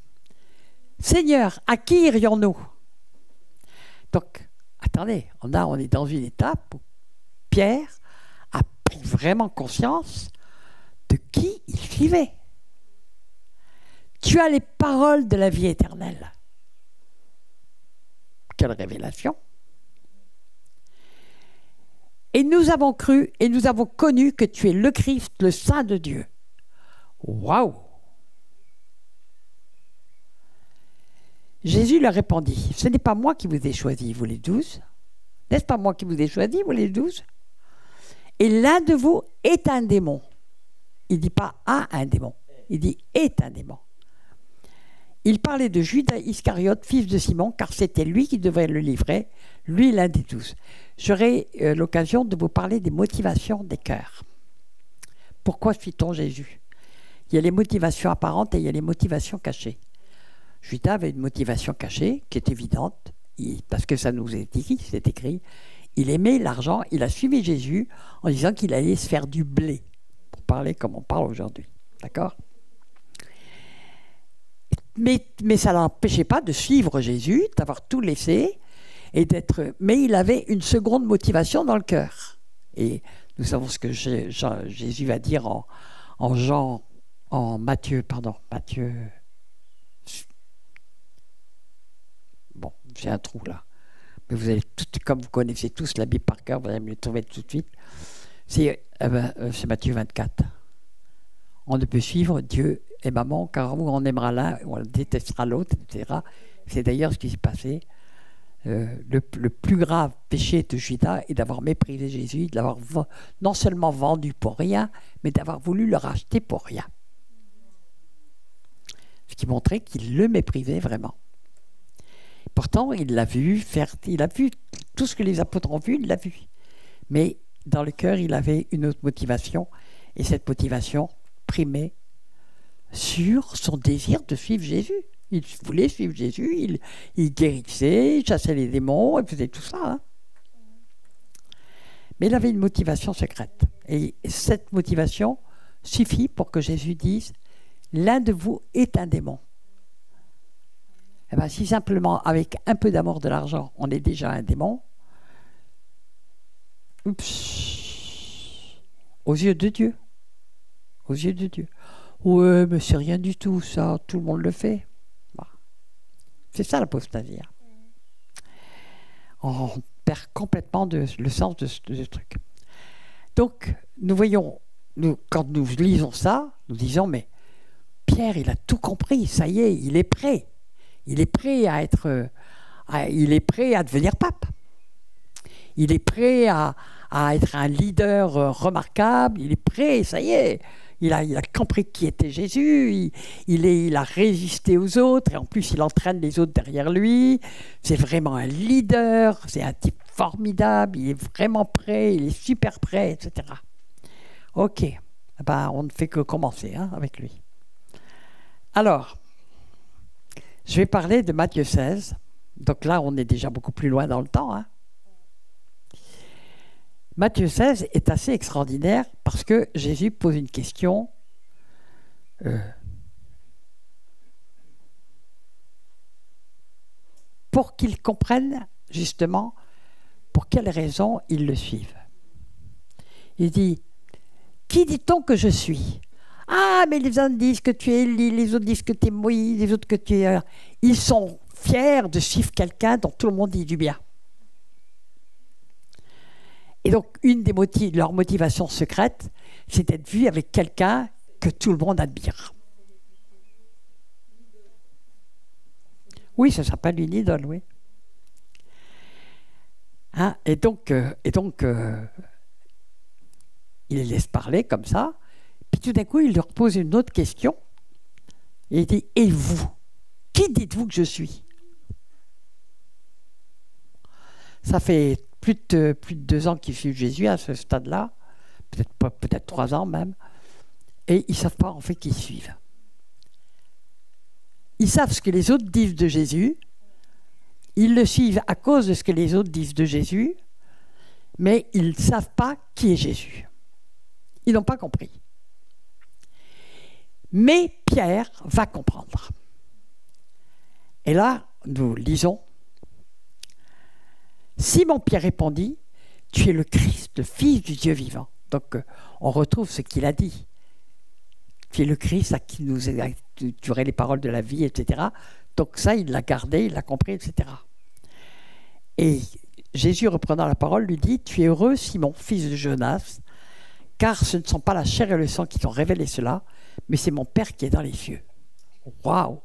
« Seigneur, à qui irions-nous » Donc, attendez, on est dans une étape où Pierre a pris vraiment conscience de qui il suivait. Tu as les paroles de la vie éternelle. Quelle révélation! Et nous avons cru et nous avons connu que tu es le Christ, le Saint de Dieu. Waouh! Jésus leur répondit, ce n'est pas moi qui vous ai choisi, vous les 12. N'est-ce pas moi qui vous ai choisi, vous les 12? Et l'un de vous est un démon. Il ne dit pas un démon, il dit est un démon. Il parlait de Judas Iscariote, fils de Simon, car c'était lui qui devait le livrer, lui l'un des 12. J'aurai l'occasion de vous parler des motivations des cœurs. pourquoi suit-on Jésus? Il y a les motivations apparentes et il y a les motivations cachées. Judas avait une motivation cachée qui est évidente, parce que ça nous est dit, c'est écrit. Il aimait l'argent, il a suivi Jésus en disant qu'il allait se faire du blé, pour parler comme on parle aujourd'hui. D'accord? Mais ça ne l'empêchait pas de suivre Jésus, d'avoir tout laissé, et d'être. Mais il avait une seconde motivation dans le cœur. Et nous savons ce que Jésus va dire en Matthieu. Bon, j'ai un trou là. Mais vous allez comme vous connaissez tous la Bible par cœur, vous allez me le trouver tout de suite. C'est Matthieu 24. On ne peut suivre Dieu et maman, car on aimera l'un, on détestera l'autre, etc. C'est d'ailleurs ce qui s'est passé. Le plus grave péché de Judas est d'avoir méprisé Jésus, de l'avoir non seulement vendu pour rien, mais d'avoir voulu le racheter pour rien. Ce qui montrait qu'il le méprisait vraiment. Pourtant, il l'a vu faire, il a vu tout ce que les apôtres ont vu, il l'a vu. Mais dans le cœur, il avait une autre motivation, et cette motivation primait sur son désir de suivre Jésus. Il voulait suivre Jésus, il guérissait, il chassait les démons, il faisait tout ça. Hein. Mais il avait une motivation secrète. Et cette motivation suffit pour que Jésus dise « L'un de vous est un démon ». Eh bien, si simplement, avec un peu d'amour de l'argent, on est déjà un démon, oups, aux yeux de Dieu. Aux yeux de Dieu. Ouais, mais c'est rien du tout, ça, tout le monde le fait. Bon. C'est ça l'apostasie. On perd complètement le sens de ce truc. Donc, nous voyons, quand nous lisons ça, nous disons, mais Pierre, il a tout compris, ça y est, il est prêt. Il est prêt à être, il est prêt à devenir pape. Il est prêt à être un leader remarquable. Il est prêt, ça y est. Il a compris qui était Jésus. Il a résisté aux autres et en plus il entraîne les autres derrière lui. C'est vraiment un leader. C'est un type formidable. Il est vraiment prêt. Il est super prêt, etc. Ok. Ben, on ne fait que commencer avec lui. Alors. Je vais parler de Matthieu 16. Donc là, on est déjà beaucoup plus loin dans le temps. Hein. Matthieu 16 est assez extraordinaire parce que Jésus pose une question pour qu'ils comprennent justement pour quelles raisons ils le suivent. Il dit « Qui dit-on que je suis ?» Ah, mais les uns disent que tu es Élie, les autres disent que tu es Moïse, les autres que tu es... Ils sont fiers de suivre quelqu'un dont tout le monde dit du bien. Et donc, une des leurs motivations secrètes, c'est d'être vu avec quelqu'un que tout le monde admire. Oui, ça s'appelle une idole, oui. Hein, et donc, il les laisse parler comme ça. Puis tout d'un coup, il leur pose une autre question. Et il dit, et vous, qui dites-vous que je suis? Ça fait plus de 2 ans qu'ils suivent Jésus à ce stade-là, peut-être 3 ans même, et ils ne savent pas en fait qui suivent. Ils savent ce que les autres disent de Jésus, ils le suivent à cause de ce que les autres disent de Jésus, mais ils ne savent pas qui est Jésus. Ils n'ont pas compris. Mais Pierre va comprendre. Et là, nous lisons. Simon-Pierre répondit, « Tu es le Christ, le Fils du Dieu vivant. » Donc, on retrouve ce qu'il a dit. « Tu es le Christ à qui tu aurais les paroles de la vie, etc. » Donc ça, il l'a gardé, il l'a compris, etc. Et Jésus, reprenant la parole, lui dit, « Tu es heureux, Simon, fils de Jonas, car ce ne sont pas la chair et le sang qui t'ont révélé cela, mais c'est mon Père qui est dans les cieux. » Waouh!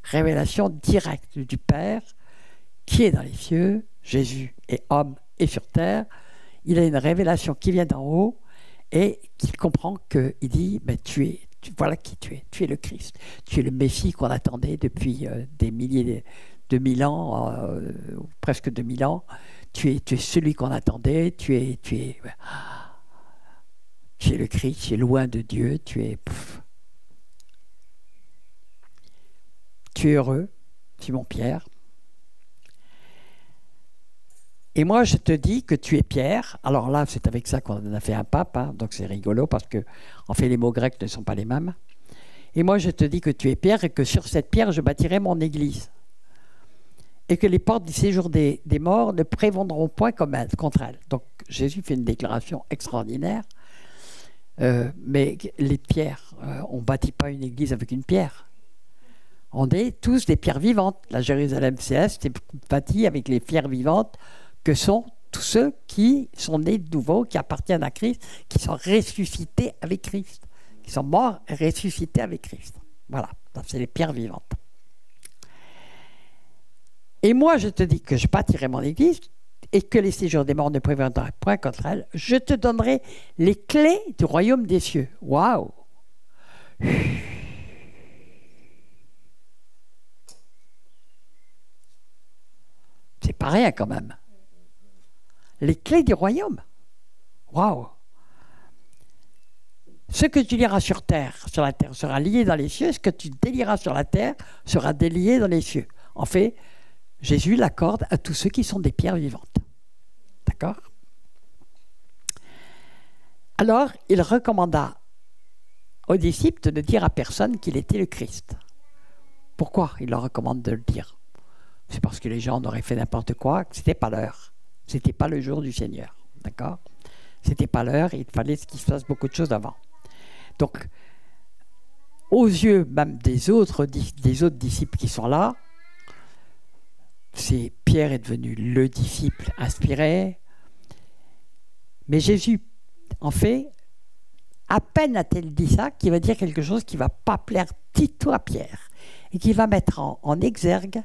Révélation directe du Père qui est dans les cieux. Jésus est homme et sur terre. Il a une révélation qui vient d'en haut et qu'il comprend qu'il dit ben, voilà qui tu es. Tu es le Christ. Tu es le Messie qu'on attendait depuis des milliers de 1000 ans, presque 2000 ans. Tu es celui qu'on attendait. Tu es tu es le Christ, tu es loin de Dieu, tu es heureux, Simon-Pierre. Et moi, je te dis que tu es Pierre. Alors là, c'est avec ça qu'on a fait un pape, hein, donc c'est rigolo parce que, en fait, les mots grecs ne sont pas les mêmes. Et moi, je te dis que tu es Pierre et que sur cette pierre, je bâtirai mon église. Et que les portes du séjour des morts ne prévaudront point contre elle. Donc, Jésus fait une déclaration extraordinaire. Mais les pierres, on ne bâtit pas une église avec une pierre. On est tous des pierres vivantes. La Jérusalem céleste est bâtie avec les pierres vivantes que sont tous ceux qui sont nés de nouveau, qui appartiennent à Christ, qui sont ressuscités avec Christ, qui sont morts et ressuscités avec Christ. Voilà, c'est les pierres vivantes. Et moi, je te dis que je bâtirai mon église et que les séjours des morts ne préviendront point contre elle. Je te donnerai les clés du royaume des cieux. Waouh! C'est pas rien quand même. Les clés du royaume. Waouh! Ce que tu liras sur la terre sera lié dans les cieux. Ce que tu délieras sur la terre sera délié dans les cieux. En fait, Jésus l'accorde à tous ceux qui sont des pierres vivantes. D'accord? Alors, il recommanda aux disciples de ne dire à personne qu'il était le Christ. Pourquoi il leur recommande de le dire? C'est parce que les gens auraient fait n'importe quoi, que ce n'était pas l'heure. Ce n'était pas le jour du Seigneur. D'accord? Ce n'était pas l'heure, il fallait qu'il se passe beaucoup de choses avant. Donc, aux yeux même des autres disciples qui sont là, Pierre est devenu le disciple inspiré. Mais Jésus, en fait, à peine a-t-il dit ça, qu'il va dire quelque chose qui ne va pas plaire tito à Pierre et qui va mettre en exergue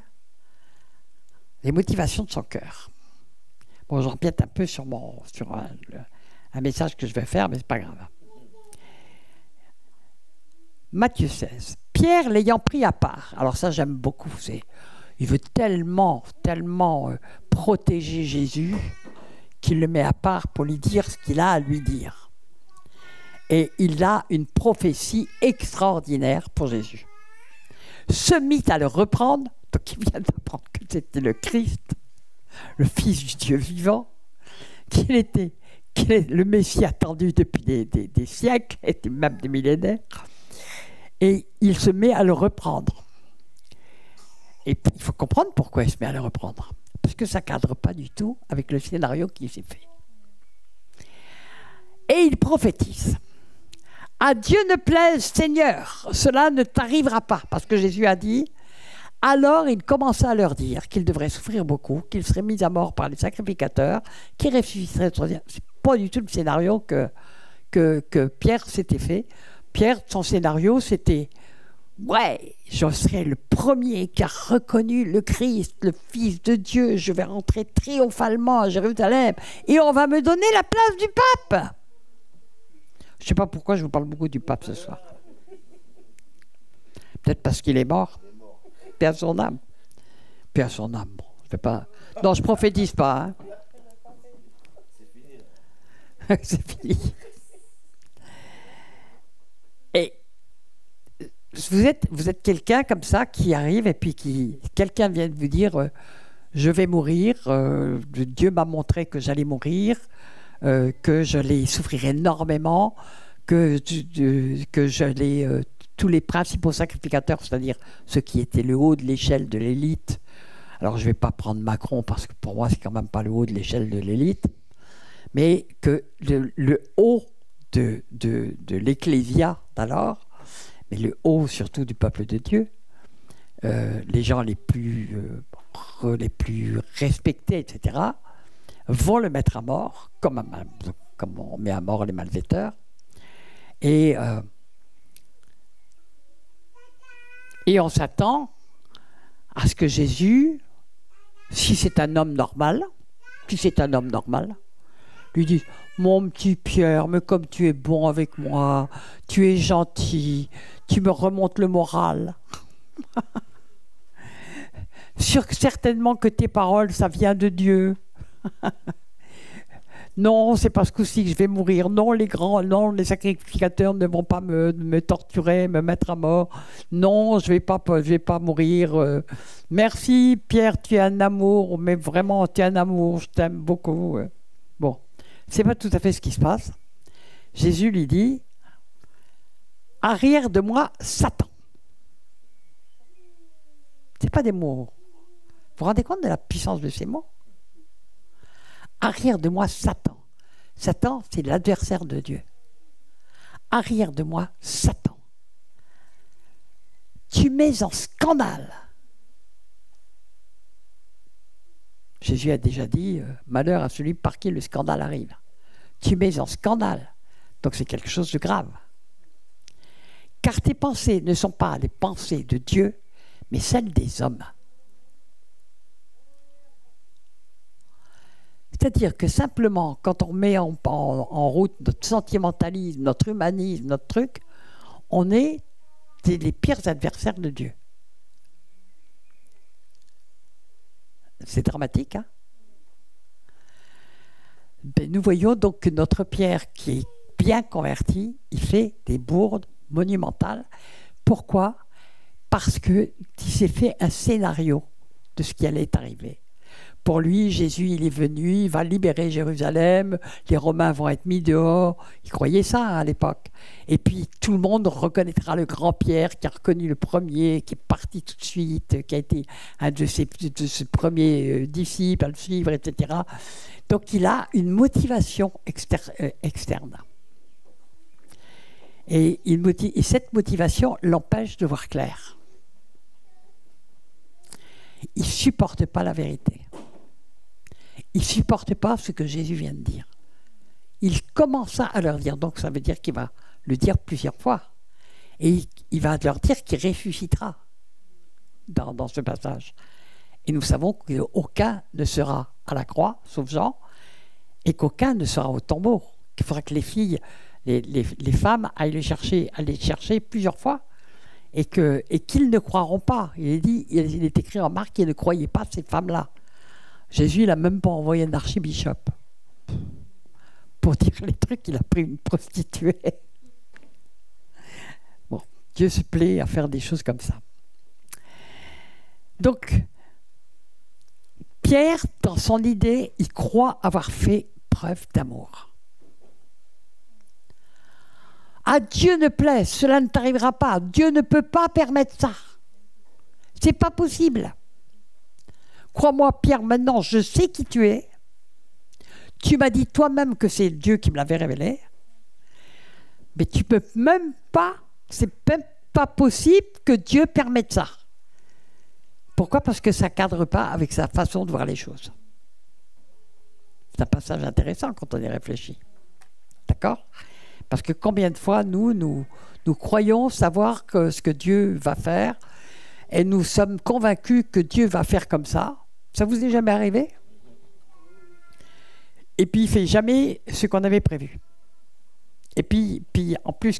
les motivations de son cœur. Bon, je répète un peu sur un message que je vais faire, mais ce n'est pas grave. Matthieu 16. Pierre l'ayant pris à part. Alors ça, j'aime beaucoup. Il veut tellement protéger Jésus qu'il le met à part pour lui dire ce qu'il a à lui dire. Et il a une prophétie extraordinaire pour Jésus. Se mit à le reprendre, donc il vient d'apprendre que c'était le Christ, le Fils du Dieu vivant, qu'il est le Messie attendu depuis des siècles, et même des millénaires, et il se met à le reprendre. Et puis, il faut comprendre pourquoi il se met à le reprendre. Parce que ça ne cadre pas du tout avec le scénario qui s'est fait. Et il prophétise. À Dieu ne plaise, Seigneur, cela ne t'arrivera pas. Parce que Jésus a dit, alors il commença à leur dire qu'il devrait souffrir beaucoup, qu'il serait mis à mort par les sacrificateurs, qu'il ressusciterait. Ce n'est pas du tout le scénario que Pierre s'était fait. Pierre, son scénario, c'était « Ouais, je serai le premier qui a reconnu le Christ, le Fils de Dieu. Je vais rentrer triomphalement à Jérusalem et on va me donner la place du pape. » Je ne sais pas pourquoi je vous parle beaucoup du pape ce soir. Peut-être parce qu'il est mort. Paix à son âme. Paix à son âme. Bon, je vais pas... Non, je ne prophétise pas. Hein. C'est fini. Et vous êtes quelqu'un comme ça qui arrive et puis quelqu'un vient de vous dire je vais mourir, Dieu m'a montré que j'allais mourir, que j'allais souffrir énormément, que j'allais tous les principaux sacrificateurs, c'est-à-dire ceux qui étaient le haut de l'échelle de l'élite. Alors je ne vais pas prendre Macron parce que pour moi c'est quand même pas le haut de l'échelle de l'élite, mais que le haut de l'ecclésia d'alors, mais le haut surtout du peuple de Dieu, les gens les plus respectés, etc., vont le mettre à mort, comme on met à mort les malfaiteurs. Et on s'attend à ce que Jésus, si c'est un homme normal, lui dise « Mon petit Pierre, mais comme tu es bon avec moi, tu es gentil, tu me remontes le moral. Certainement que tes paroles, ça vient de Dieu. Non, c'est pas ce coup-ci que je vais mourir. Non, non, les sacrificateurs ne vont pas me torturer, me mettre à mort. Non, je vais pas mourir. Merci, Pierre, tu es un amour, mais vraiment, tu es un amour, je t'aime beaucoup. Bon, c'est pas tout à fait ce qui se passe. Jésus lui dit, arrière de moi, Satan. C'est pas des mots. Vous vous rendez compte de la puissance de ces mots? Arrière de moi, Satan. Satan, c'est l'adversaire de Dieu. Arrière de moi, Satan. Tu mets en scandale. Jésus a déjà dit, malheur à celui par qui le scandale arrive. Tu mets en scandale. Donc c'est quelque chose de grave. Car tes pensées ne sont pas les pensées de Dieu, mais celles des hommes. C'est-à-dire que simplement, quand on met en route notre sentimentalisme, notre humanisme, notre truc, on est les pires adversaires de Dieu. C'est dramatique, hein? Ben, nous voyons donc que notre Pierre, qui est bien converti, il fait des bourdes monumentales. Pourquoi? Parce qu'il s'est fait un scénario de ce qui allait arriver. Pour lui, Jésus, il est venu, il va libérer Jérusalem, les Romains vont être mis dehors. Il croyait ça à l'époque. Et puis, tout le monde reconnaîtra le grand Pierre qui a reconnu le premier, qui est parti tout de suite, qui a été un de ses premiers disciples à le suivre, etc. Donc, il a une motivation externe. Et cette motivation l'empêche de voir clair. Il ne supporte pas la vérité. Il ne supporte pas ce que Jésus vient de dire. Il commença à leur dire, donc ça veut dire qu'il va le dire plusieurs fois. Et il va leur dire qu'il ressuscitera dans ce passage. Et nous savons qu'aucun ne sera à la croix, sauf Jean, et qu'aucun ne sera au tombeau. Il faudra que les filles, les femmes aillent les chercher plusieurs fois. Et qu'ils ne croiront pas. Il est écrit en Marc qu'ils ne croyaient pas ces femmes-là. Jésus, il n'a même pas envoyé un archibishop pour dire les trucs, il a pris une prostituée. Bon, Dieu se plaît à faire des choses comme ça. Donc, Pierre, dans son idée, il croit avoir fait preuve d'amour. À Dieu ne plaît, cela ne t'arrivera pas. Dieu ne peut pas permettre ça. C'est pas possible. Crois-moi, Pierre, maintenant, je sais qui tu es. Tu m'as dit toi-même que c'est Dieu qui me l'avait révélé. Mais tu peux même pas, c'est même pas possible que Dieu permette ça. Pourquoi? Parce que ça ne cadre pas avec sa façon de voir les choses. C'est un passage intéressant quand on y réfléchit. D'accord? Parce que combien de fois, nous croyons savoir ce que Dieu va faire et nous sommes convaincus que Dieu va faire comme ça. Ça vous est jamais arrivé? Et puis, il ne fait jamais ce qu'on avait prévu. Et puis en plus,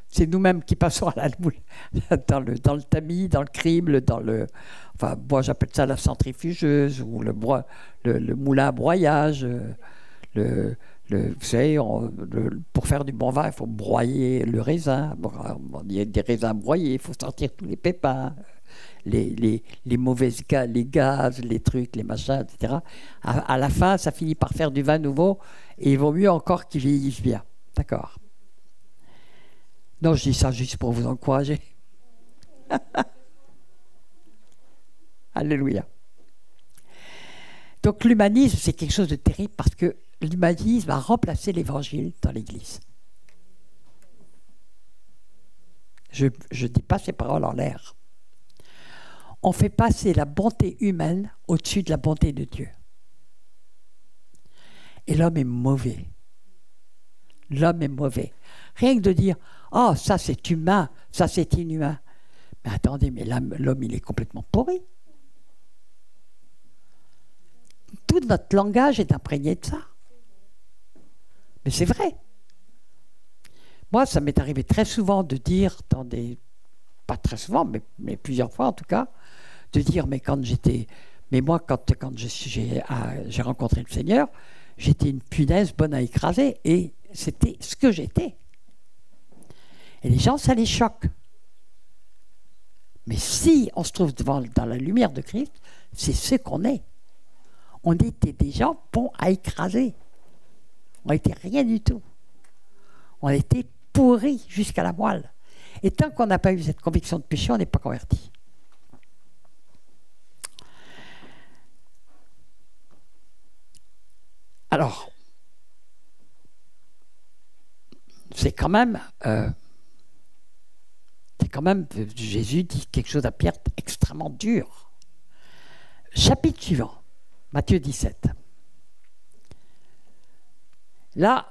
c'est nous-mêmes qui passons dans le tamis, dans le crible, enfin, moi j'appelle ça la centrifugeuse ou le moulin à broyage. Vous savez, pour faire du bon vin, il faut broyer le raisin. Il y a des raisins broyés, il faut sortir tous les pépins, les mauvaises gaz, les gaz, les trucs, les machins, etc. À la fin, ça finit par faire du vin nouveau et il vaut mieux encore qu'il vieillisse bien. D'accord? Non, je dis ça juste pour vous encourager. Alléluia. Donc l'humanisme, c'est quelque chose de terrible parce que l'humanisme a remplacé l'évangile dans l'Église. Je ne dis pas ces paroles en l'air. On fait passer la bonté humaine au-dessus de la bonté de Dieu. Et l'homme est mauvais. L'homme est mauvais. Rien que de dire « Oh, ça c'est humain, ça c'est inhumain ». Mais attendez, mais l'homme il est complètement pourri. Tout notre langage est imprégné de ça. Mais c'est vrai. Moi, ça m'est arrivé très souvent de dire pas très souvent, mais plusieurs fois en tout cas, de dire, mais moi, quand j'ai rencontré le Seigneur, J'étais une punaise bonne à écraser et c'était ce que j'étais. Et les gens, ça les choque. Mais si on se trouve dans la lumière de Christ, c'est ce qu'on est. On était des gens bons à écraser. On n'était rien du tout. On était pourris jusqu'à la moelle. Et tant qu'on n'a pas eu cette conviction de péché, on n'est pas converti. Alors, c'est quand même, Jésus dit quelque chose à Pierre extrêmement dur. Chapitre suivant, Matthieu 17. Là,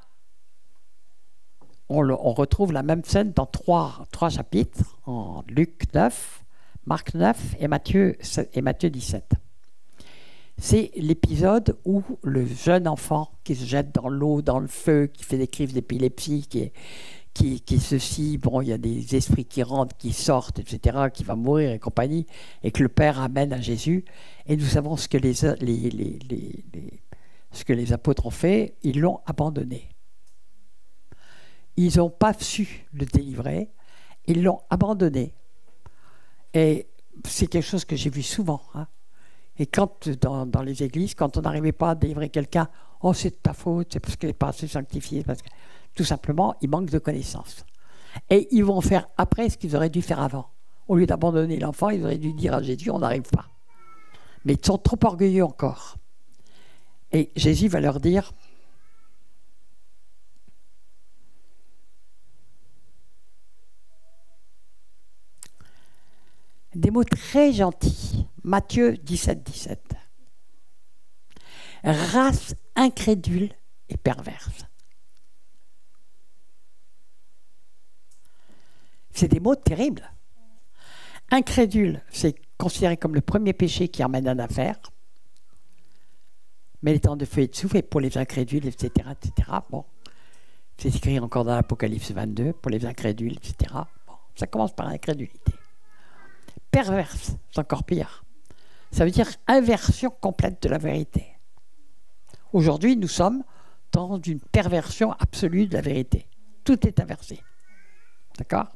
on retrouve la même scène dans trois chapitres, en Luc 9, Marc 9 et Matthieu 17. C'est l'épisode où le jeune enfant qui se jette dans l'eau, dans le feu, qui fait des crises d'épilepsie, qui ceci, bon, il y a des esprits qui rentrent, qui sortent, etc., qui va mourir et compagnie, et que le Père amène à Jésus. Et nous savons ce que les apôtres ont fait, ils l'ont abandonné. Ils n'ont pas su le délivrer, ils l'ont abandonné. Et c'est quelque chose que j'ai vu souvent. Hein. Et quand, dans les églises, quand on n'arrivait pas à délivrer quelqu'un, oh, c'est de ta faute, c'est parce qu'elle n'est pas assez sanctifiée, parce que tout simplement, il manque de connaissances. Et ils vont faire après ce qu'ils auraient dû faire avant. Au lieu d'abandonner l'enfant, ils auraient dû dire à Jésus, on n'arrive pas. Mais ils sont trop orgueilleux encore. Et Jésus va leur dire, des mots très gentils. Matthieu 17, 17. Race incrédule et perverse. C'est des mots terribles. Incrédule, c'est considéré comme le premier péché qui emmène en affaire. Mais les temps de feu et de souffle, et pour les incrédules, etc., etc. Bon, c'est écrit encore dans l'Apocalypse 22, pour les incrédules, etc. Bon, ça commence par l'incrédulité. Perverse, c'est encore pire. Ça veut dire inversion complète de la vérité. Aujourd'hui, nous sommes dans une perversion absolue de la vérité. Tout est inversé. D'accord ?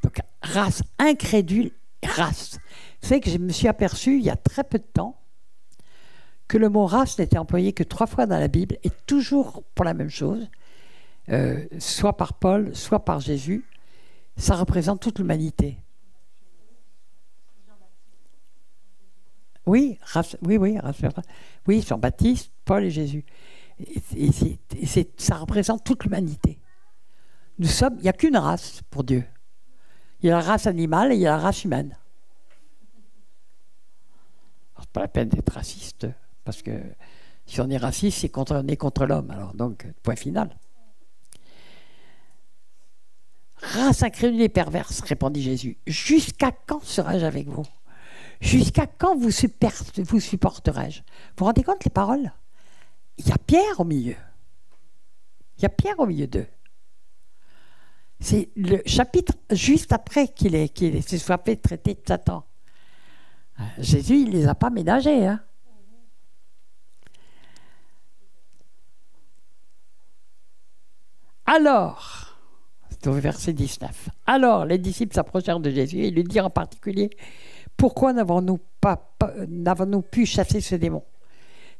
Donc, race incrédule, race. C'est que je me suis aperçu, il y a très peu de temps, que le mot race n'était employé que 3 fois dans la Bible, et toujours pour la même chose, soit par Paul, soit par Jésus. Ça représente toute l'humanité. Oui, oui, Jean-Baptiste, Paul et Jésus. Ça représente toute l'humanité. Il n'y a qu'une race pour Dieu. Il y a la race animale et il y a la race humaine. C'est pas la peine d'être raciste, parce que si on est raciste, c'est on est contre l'homme. Alors donc, point final. Race incrédule et perverse, répondit Jésus. Jusqu'à quand serai-je avec vous ? Jusqu'à quand vous supporterai-je ? Vous vous rendez compte les paroles ? Il y a Pierre au milieu. Il y a Pierre au milieu d'eux. C'est le chapitre juste après qu'il se soit fait traiter de Satan. Jésus, il ne les a pas ménagés. Hein. Alors, c'est au verset 19. Alors, les disciples s'approchèrent de Jésus et lui dirent en particulier, pourquoi n'avons-nous pu chasser ce démon ?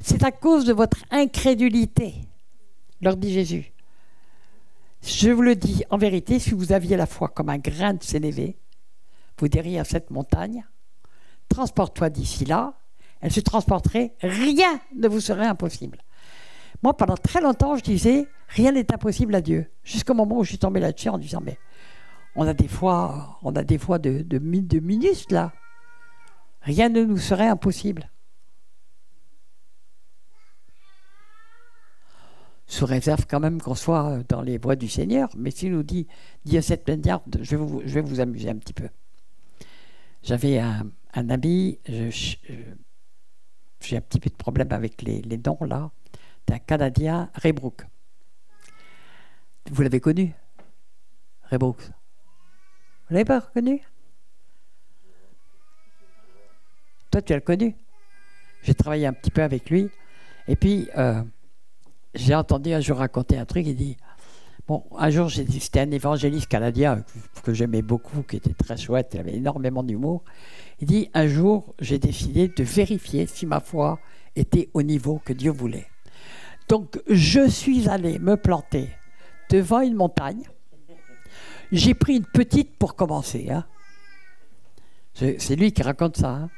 C'est à cause de votre incrédulité, leur dit Jésus. Je vous le dis, en vérité, si vous aviez la foi comme un grain de sénévé, vous diriez à cette montagne, transporte-toi d'ici là, elle se transporterait, rien ne vous serait impossible. Moi, pendant très longtemps, je disais, rien n'est impossible à Dieu. Jusqu'au moment où je suis tombé là-dessus en disant, mais on a des fois de minus là. Rien ne nous serait impossible. Sous réserve quand même qu'on soit dans les voies du Seigneur, mais s'il nous dit à cette manière, je vais vous amuser un petit peu. J'avais un ami, j'ai un petit peu de problème avec les noms là, d'un Canadien, Ray Brooks. Vous l'avez connu, Ray Brooks? Vous l'avez pas reconnu? Toi, tu as le connu. J'ai travaillé un petit peu avec lui. Et puis, j'ai entendu un jour raconter un truc, il dit, bon, un jour, c'était un évangéliste canadien que j'aimais beaucoup, qui était très chouette, il avait énormément d'humour. Il dit, un jour, j'ai décidé de vérifier si ma foi était au niveau que Dieu voulait. Donc, je suis allé me planter devant une montagne. J'ai pris une petite pour commencer. Hein. C'est lui qui raconte ça. Hein.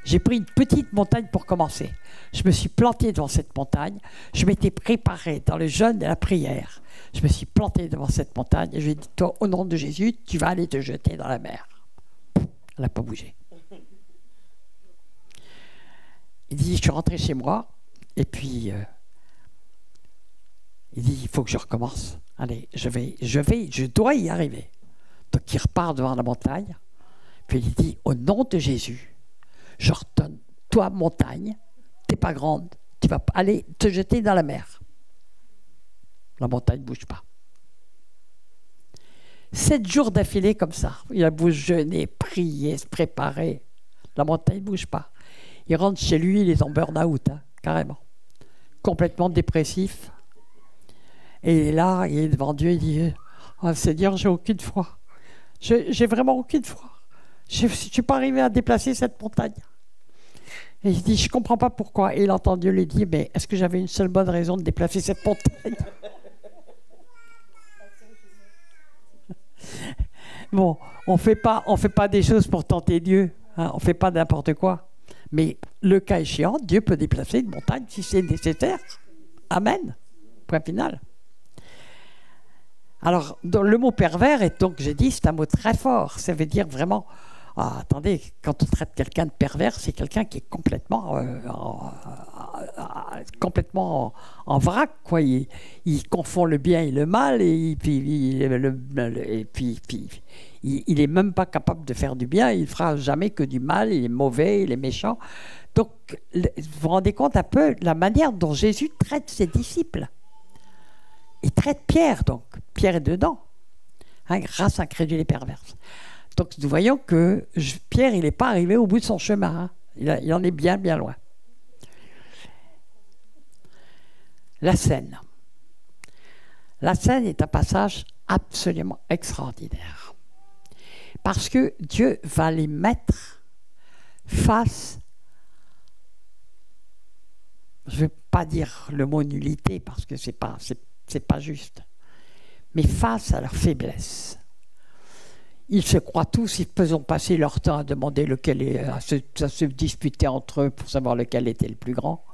J'ai pris une petite montagne pour commencer. Je me suis planté devant cette montagne. Je m'étais préparé dans le jeûne et la prière. Je me suis planté devant cette montagne et je lui ai dit, toi, au nom de Jésus, tu vas aller te jeter dans la mer. Elle n'a pas bougé. Il dit, je suis rentré chez moi et puis il dit, il faut que je recommence. Allez, je dois y arriver. Donc il repart devant la montagne. Puis il dit, au nom de Jésus, je redonne, toi montagne, t'es pas grande, tu vas aller te jeter dans la mer. La montagne ne bouge pas. 7 jours d'affilée comme ça. Il a beau jeûner, prier, se préparer. La montagne ne bouge pas. Il rentre chez lui, il est en burn-out, hein, carrément. Complètement dépressif. Et il est là, il est devant Dieu, il dit, oh, Seigneur, j'ai aucune foi. J'ai vraiment aucune foi. Je ne suis pas arrivé à déplacer cette montagne. Et il dit, je ne comprends pas pourquoi. Et il entend Dieu lui dire, mais est-ce que j'avais une seule bonne raison de déplacer cette montagne? Bon, on fait pas des choses pour tenter Dieu. Hein, on ne fait pas n'importe quoi. Mais le cas échéant, Dieu peut déplacer une montagne si c'est nécessaire. Amen. Point final. Alors, le mot pervers est donc, j'ai dit, c'est un mot très fort. Ça veut dire vraiment, ah, attendez, quand on traite quelqu'un de pervers, c'est quelqu'un qui est complètement en vrac, quoi. Il confond le bien et le mal, et puis il est même pas capable de faire du bien. Il fera jamais que du mal. Il est mauvais, il est méchant. Donc, vous vous rendez compte un peu la manière dont Jésus traite ses disciples. Il traite Pierre, donc. Pierre est dedans. Hein, race incrédule et perverse. Donc, nous voyons que Pierre, il n'est pas arrivé au bout de son chemin. Hein. Il en est bien, bien loin. La scène. La scène est un passage absolument extraordinaire. Parce que Dieu va les mettre face, je ne vais pas dire le mot nullité parce que c'est pas juste, mais face à leur faiblesse. Ils se croient tous, ils ont passé leur temps à demander à se disputer entre eux pour savoir lequel était le plus grand.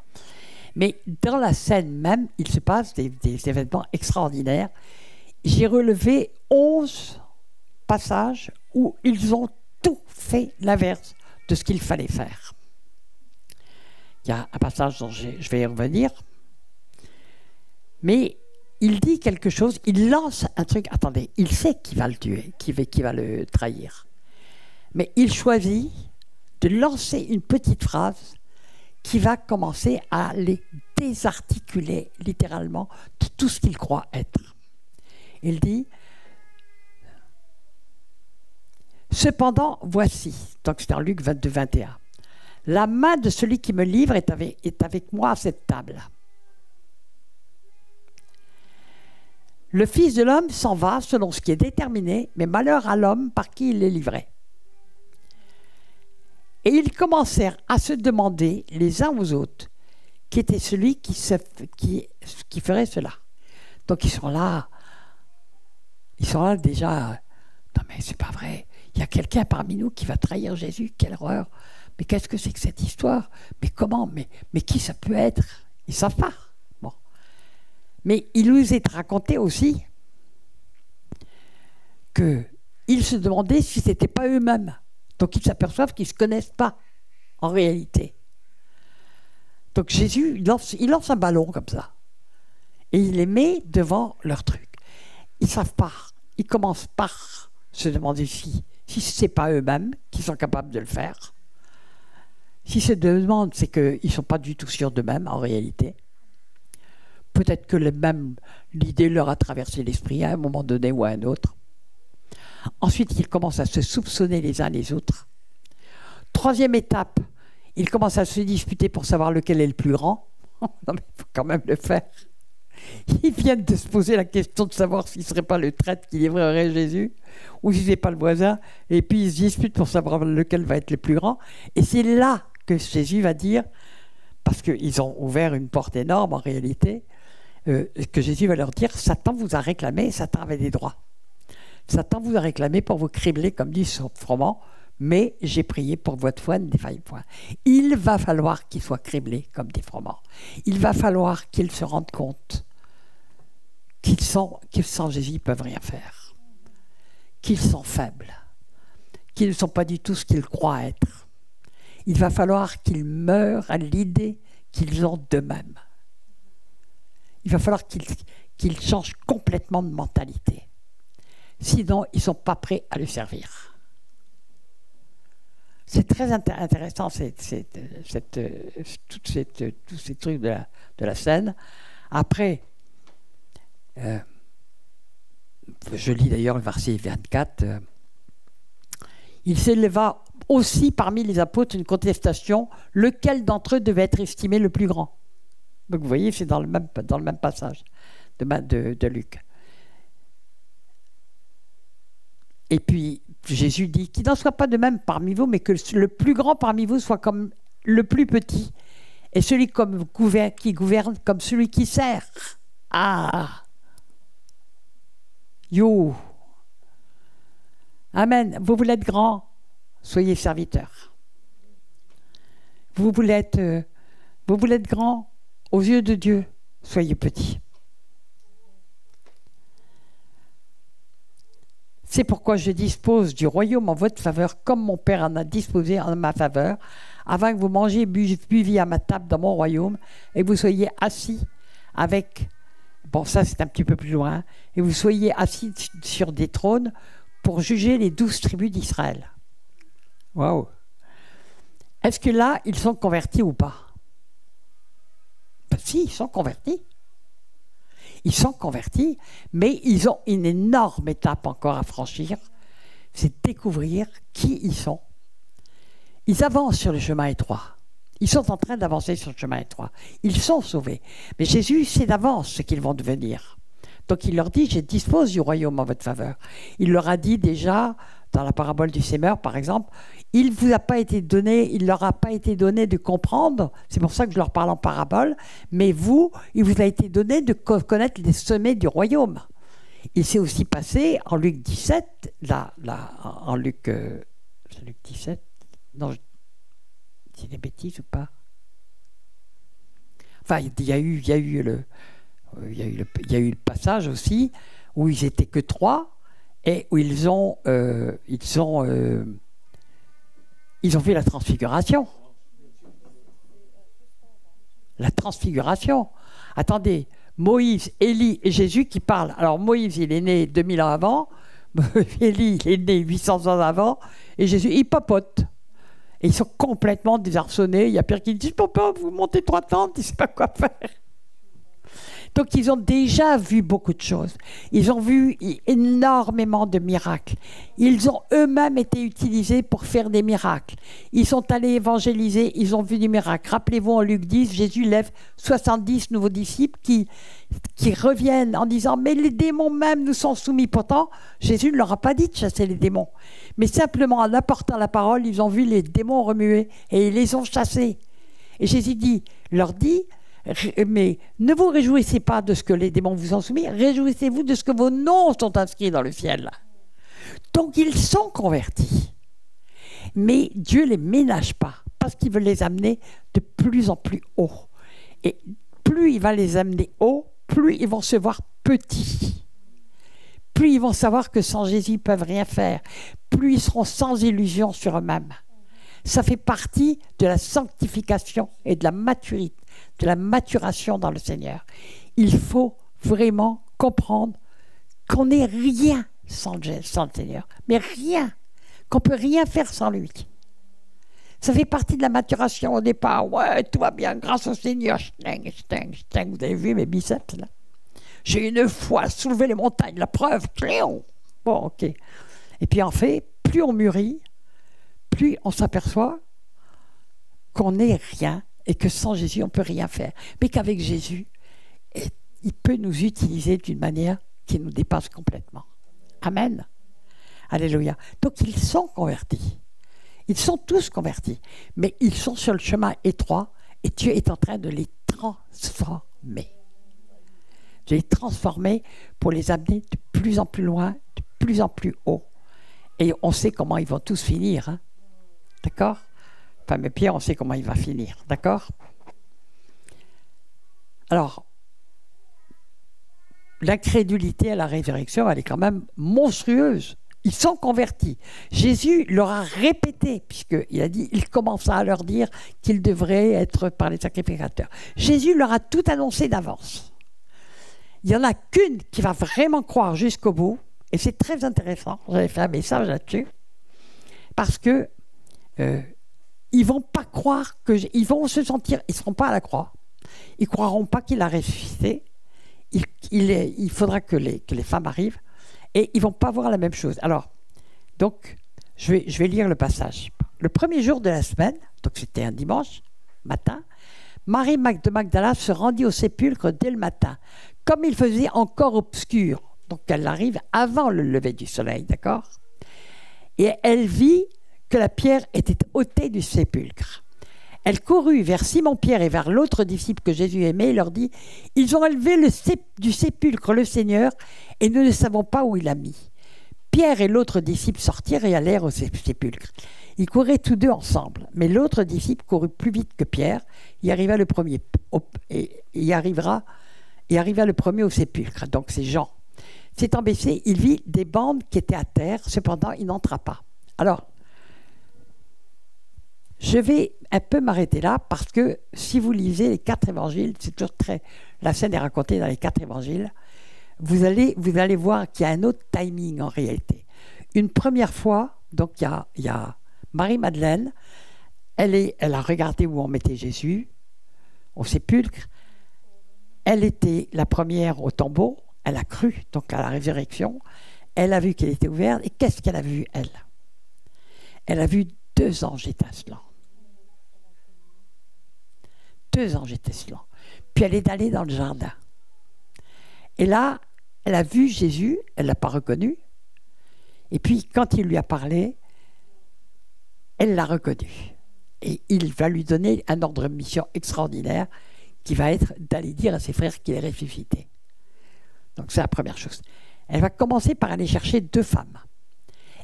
Mais dans la scène même, il se passe des événements extraordinaires. J'ai relevé 11 passages où ils ont tout fait l'inverse de ce qu'il fallait faire. Il y a un passage dont je vais y revenir. Mais il dit quelque chose, il lance un truc. Attendez, il sait qui va le tuer, qui va le trahir. Mais il choisit de lancer une petite phrase qui va commencer à les désarticuler littéralement de tout ce qu'il croit être. Il dit, cependant, voici, donc c'est en Luc 22, 21, la main de celui qui me livre est avec moi à cette table. Le Fils de l'homme s'en va selon ce qui est déterminé, mais malheur à l'homme par qui il est livré. Et ils commencèrent à se demander les uns aux autres qui était celui qui ferait cela. Donc ils sont là déjà. Non mais c'est pas vrai. Il y a quelqu'un parmi nous qui va trahir Jésus. Quelle horreur. Mais qu'est-ce que c'est que cette histoire? Mais comment? Mais qui ça peut être? Ils ne savent pas. Bon. Mais il nous est raconté aussi qu'ils se demandaient si ce n'était pas eux-mêmes. Donc ils s'aperçoivent qu'ils ne se connaissent pas en réalité. Donc Jésus, il lance un ballon comme ça. Et il les met devant leur truc. Ils ne savent pas. Ils commencent par se demander si ce n'est pas eux-mêmes qui sont capables de le faire. Si se demandent, c'est qu'ils ne sont pas du tout sûrs d'eux-mêmes en réalité. Peut-être que l'idée leur a traversé l'esprit à un moment donné ou à un autre. Ensuite, ils commencent à se soupçonner les uns les autres. Troisième étape, ils commencent à se disputer pour savoir lequel est le plus grand. Non, mais il faut quand même le faire. Ils viennent de se poser la question de savoir s'il ne serait pas le traître qui livrerait Jésus ou si ce n'est pas le voisin. Et puis ils se disputent pour savoir lequel va être le plus grand. Et c'est là que Jésus va dire, parce qu'ils ont ouvert une porte énorme en réalité, que Jésus va leur dire, Satan vous a réclamé, Satan avait des droits. Satan vous a réclamé pour vous cribler, comme dit Froment, mais j'ai prié pour que votre foi ne défaille point. Il va falloir qu'ils soient criblés, comme dit Froment. Il va falloir qu'ils se rendent compte qu'ils sans Jésus ne peuvent rien faire, qu'ils sont faibles, qu'ils ne sont pas du tout ce qu'ils croient être. Il va falloir qu'ils meurent à l'idée qu'ils ont d'eux-mêmes. Il va falloir qu'ils changent complètement de mentalité. Sinon, ils ne sont pas prêts à le servir. C'est très intéressant, tous ces trucs de la scène. Après, je lis d'ailleurs le verset 24, il s'éleva aussi parmi les apôtres une contestation, lequel d'entre eux devait être estimé le plus grand. Donc vous voyez, c'est dans le même passage de Luc. Et puis Jésus dit qu'il n'en soit pas de même parmi vous, mais que le plus grand parmi vous soit comme le plus petit, et celui qui gouverne comme celui qui sert. Ah! Yo! Amen. Vous voulez être grand, soyez serviteurs. Vous voulez être grand aux yeux de Dieu, soyez petit. C'est pourquoi je dispose du royaume en votre faveur, comme mon Père en a disposé en ma faveur, afin que vous mangiez et buviez à ma table dans mon royaume, et que vous soyez assis avec... Bon, ça c'est un petit peu plus loin. Et vous soyez assis sur des trônes pour juger les 12 tribus d'Israël. Waouh! Est-ce que là, ils sont convertis ou pas? Ben, si, ils sont convertis. Ils sont convertis, mais ils ont une énorme étape encore à franchir. C'est découvrir qui ils sont. Ils avancent sur le chemin étroit. Ils sont en train d'avancer sur le chemin étroit. Ils sont sauvés. Mais Jésus sait d'avance ce qu'ils vont devenir. Donc il leur dit, je dispose du royaume en votre faveur. Il leur a dit déjà, dans la parabole du sémeur par exemple, il leur a pas été donné de comprendre, c'est pour ça que je leur parle en parabole, mais vous, il vous a été donné de connaître les sommets du royaume. Il s'est aussi passé en Luc 17, en Luc 17, non, c'est des bêtises ou pas? Enfin, il y a eu le passage aussi où ils étaient que 3 et où ils ont fait la transfiguration. La transfiguration. Attendez, Moïse, Élie et Jésus qui parlent. Alors Moïse, il est né 2000 ans avant, Élie, il est né 800 ans avant, et Jésus, il papote. Et ils sont complètement désarçonnés. Il y a Pierre qui dit, papa, vous montez 3 tentes, il ne sait pas quoi faire. Donc ils ont déjà vu beaucoup de choses. Ils ont vu énormément de miracles. Ils ont eux-mêmes été utilisés pour faire des miracles. Ils sont allés évangéliser, ils ont vu des miracles. Rappelez-vous en Luc 10, Jésus lève 70 nouveaux disciples qui reviennent en disant « Mais les démons même nous sont soumis. » Pourtant, Jésus ne leur a pas dit de chasser les démons. Mais simplement en apportant la parole, ils ont vu les démons remuer et ils les ont chassés. Et Jésus leur dit mais ne vous réjouissez pas de ce que les démons vous ont soumis, réjouissez-vous de ce que vos noms sont inscrits dans le ciel. Donc ils sont convertis. Mais Dieu ne les ménage pas, parce qu'il veut les amener de plus en plus haut. Et plus il va les amener haut, plus ils vont se voir petits. Plus ils vont savoir que sans Jésus, ils ne peuvent rien faire. Plus ils seront sans illusion sur eux-mêmes. Ça fait partie de la sanctification et de la maturité, de la maturation dans le Seigneur. Il faut vraiment comprendre qu'on n'est rien sans le Seigneur, mais rien, qu'on ne peut rien faire sans lui. Ça fait partie de la maturation au départ. Ouais, tout va bien, grâce au Seigneur. Vous avez vu mes biceps là? J'ai une foi, soulever les montagnes, la preuve, cléon. Bon, ok. Et puis en fait, plus on mûrit, plus on s'aperçoit qu'on n'est rien et que sans Jésus, on ne peut rien faire. Mais qu'avec Jésus, il peut nous utiliser d'une manière qui nous dépasse complètement. Amen. Alléluia. Donc, ils sont convertis. Ils sont tous convertis. Mais ils sont sur le chemin étroit et Dieu est en train de les transformer. De les transformer pour les amener de plus en plus loin, de plus en plus haut. Et on sait comment ils vont tous finir. Hein? D'accord? Enfin, mais Pierre, on sait comment il va finir. D'accord? Alors, l'incrédulité à la résurrection, elle est quand même monstrueuse. Ils sont convertis. Jésus leur a répété, puisqu'il a dit, il commença à leur dire qu'ils devraient être par les sacrificateurs. Jésus leur a tout annoncé d'avance. Il n'y en a qu'une qui va vraiment croire jusqu'au bout, et c'est très intéressant. J'avais fait un message là-dessus, parce que ils vont pas croire ils vont se sentir, ils seront pas à la croix, ils croiront pas qu'il a ressuscité. Il faudra que les femmes arrivent. Et ils ne vont pas voir la même chose. Alors, donc, je vais lire le passage. Le premier jour de la semaine, donc c'était un dimanche matin, Marie de Magdala se rendit au sépulcre dès le matin, comme il faisait encore obscur. Donc elle arrive avant le lever du soleil, d'accord? Et elle vit que la pierre était ôtée du sépulcre. Elle courut vers Simon-Pierre et vers l'autre disciple que Jésus aimait et leur dit « Ils ont enlevé du sépulcre le Seigneur et nous ne savons pas où il l'a mis. » Pierre et l'autre disciple sortirent et allèrent au sépulcre. Ils couraient tous deux ensemble, mais l'autre disciple courut plus vite que Pierre. Il arriva le premier au sépulcre, donc c'est Jean. S'étant baissé, il vit des bandes qui étaient à terre, cependant il n'entra pas. Alors, je vais un peu m'arrêter là parce que si vous lisez les 4 évangiles, c'est toujours la scène est racontée dans les 4 évangiles, vous allez voir qu'il y a un autre timing en réalité. Une première fois, donc il y a Marie-Madeleine, elle a regardé où on mettait Jésus, au sépulcre, elle était la première au tombeau, elle a cru donc à la résurrection, elle a vu qu'il était ouvert, et qu'est-ce qu'elle a vu elle? Elle a vu 2 anges étincelants. 2 anges étincelants. Puis elle est allée dans le jardin. Et là, elle a vu Jésus, elle ne l'a pas reconnu. Et puis, quand il lui a parlé, elle l'a reconnu. Et il va lui donner un ordre de mission extraordinaire qui va être d'aller dire à ses frères qu'il est ressuscité. Donc, c'est la première chose. Elle va commencer par aller chercher 2 femmes.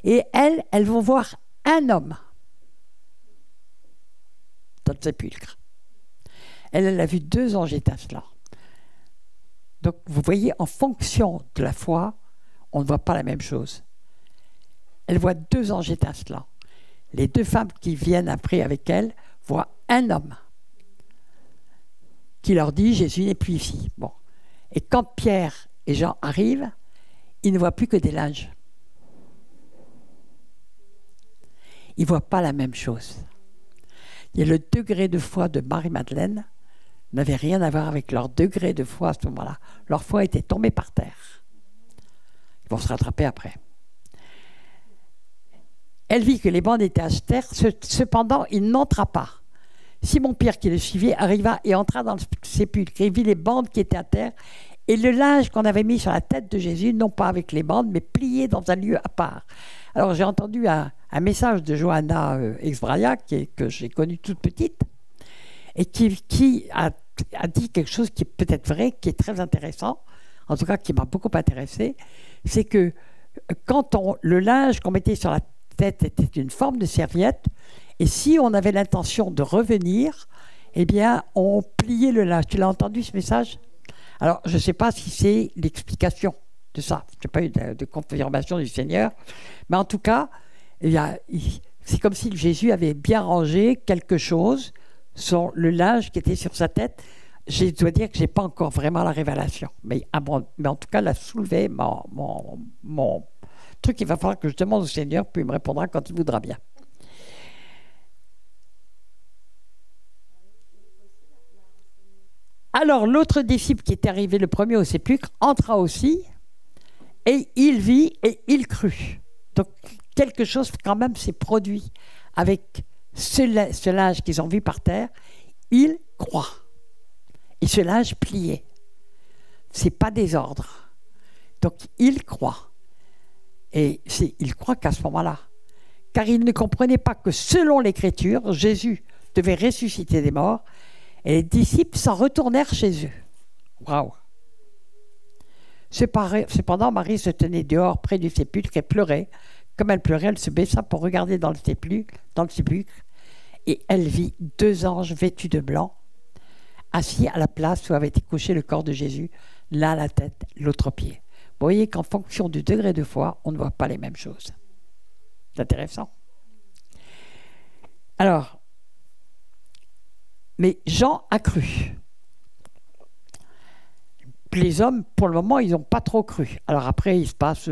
Et elles vont voir un homme dans le sépulcre. Elle a vu 2 anges étincelants. Donc, vous voyez, en fonction de la foi, on ne voit pas la même chose. Elle voit 2 anges étincelants. Les 2 femmes qui viennent après avec elle voient un homme qui leur dit « Jésus n'est plus ici ». Bon. Et quand Pierre et Jean arrivent, ils ne voient plus que des linges. Ils ne voient pas la même chose. Et le degré de foi de Marie-Madeleine n'avait rien à voir avec leur degré de foi à ce moment-là. Leur foi était tombée par terre. Ils vont se rattraper après. Elle vit que les bandes étaient à terre, cependant il n'entra pas. Simon-Pierre qui le suivait arriva et entra dans le sépulcre. Il vit les bandes qui étaient à terre et le linge qu'on avait mis sur la tête de Jésus, non pas avec les bandes, mais plié dans un lieu à part. Alors j'ai entendu un message de Johanna Exbraya, que j'ai connue toute petite, et qui a dit quelque chose qui est peut-être vrai, qui est très intéressant, en tout cas qui m'a beaucoup intéressé, c'est que quand le linge qu'on mettait sur la tête était une forme de serviette, et si on avait l'intention de revenir, eh bien on pliait le linge. Tu l'as entendu ce message? Alors je ne sais pas si c'est l'explication de ça, je n'ai pas eu de confirmation du Seigneur, mais en tout cas, c'est comme si Jésus avait bien rangé quelque chose sur le linge qui était sur sa tête. Je dois dire que je n'ai pas encore vraiment la révélation, mais en tout cas, elle a soulevé mon truc. Il va falloir que je demande au Seigneur, puis il me répondra quand il voudra bien. Alors, l'autre disciple qui était arrivé le premier au sépulcre entra aussi, et il vit et il crut. Donc, quelque chose quand même s'est produit avec ce linge qu'ils ont vu par terre. il croit. Et ce linge plié. Ce n'est pas des ordres. Donc il croit. Et il croit qu'à ce moment-là, car il ne comprenait pas que selon l'Écriture, Jésus devait ressusciter des morts, et les disciples s'en retournèrent chez eux. Waouh! Cependant, Marie se tenait dehors près du sépulcre et pleurait. Comme elle pleurait, elle se baissa pour regarder dans le sépulcre, et elle vit 2 anges vêtus de blanc, assis à la place où avait été couché le corps de Jésus, l'un à la tête, l'autre au pied. Vous voyez qu'en fonction du degré de foi, on ne voit pas les mêmes choses. C'est intéressant. Alors, mais Jean a cru. Les hommes, pour le moment, ils n'ont pas trop cru. Alors après, il se passe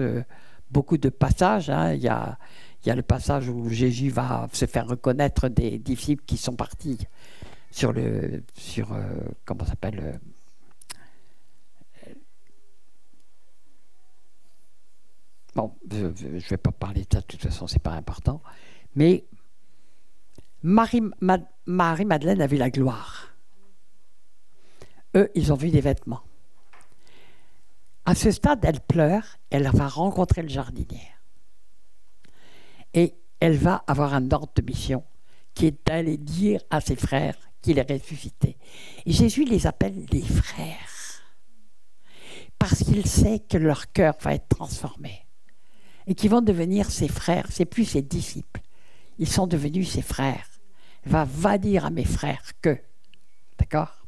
beaucoup de passages. Hein. Il y a le passage où Jésus va se faire reconnaître des disciples qui sont partis comment ça s'appelle bon, je ne vais pas parler de ça, de toute façon, c'est pas important. Mais Marie-Madeleine a vu la gloire. Eux, ils ont vu des vêtements. À ce stade, elle pleure, elle va rencontrer le jardinier. Et elle va avoir un ordre de mission qui est d'aller dire à ses frères qu'il est ressuscité. Et Jésus les appelle les frères. Parce qu'il sait que leur cœur va être transformé. Et qu'ils vont devenir ses frères, c'est plus ses disciples. Ils sont devenus ses frères. Va dire à mes frères que. D'accord ?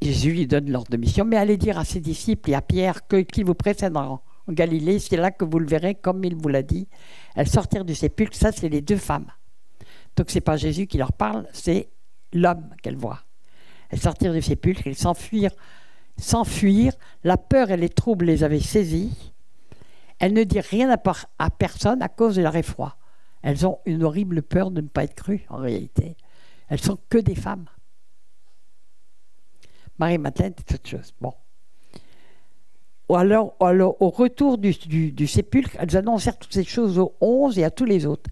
Jésus lui donne l'ordre de mission, mais allez dire à ses disciples et à Pierre qu'ils vous précèdent en Galilée, c'est là que vous le verrez, comme il vous l'a dit. Elles sortirent du sépulcre, ça c'est les 2 femmes. Donc ce n'est pas Jésus qui leur parle, c'est l'homme qu'elles voient. Elles sortirent du sépulcre, elles s'enfuirent, la peur et les troubles les avaient saisies. Elles ne dirent rien à personne à cause de leur effroi. Elles ont une horrible peur de ne pas être crues, en réalité. Elles sont que des femmes. Marie-Madeleine, c'est autre chose. Bon. Alors, au retour du sépulcre, elles annoncèrent toutes ces choses aux 11 et à tous les autres.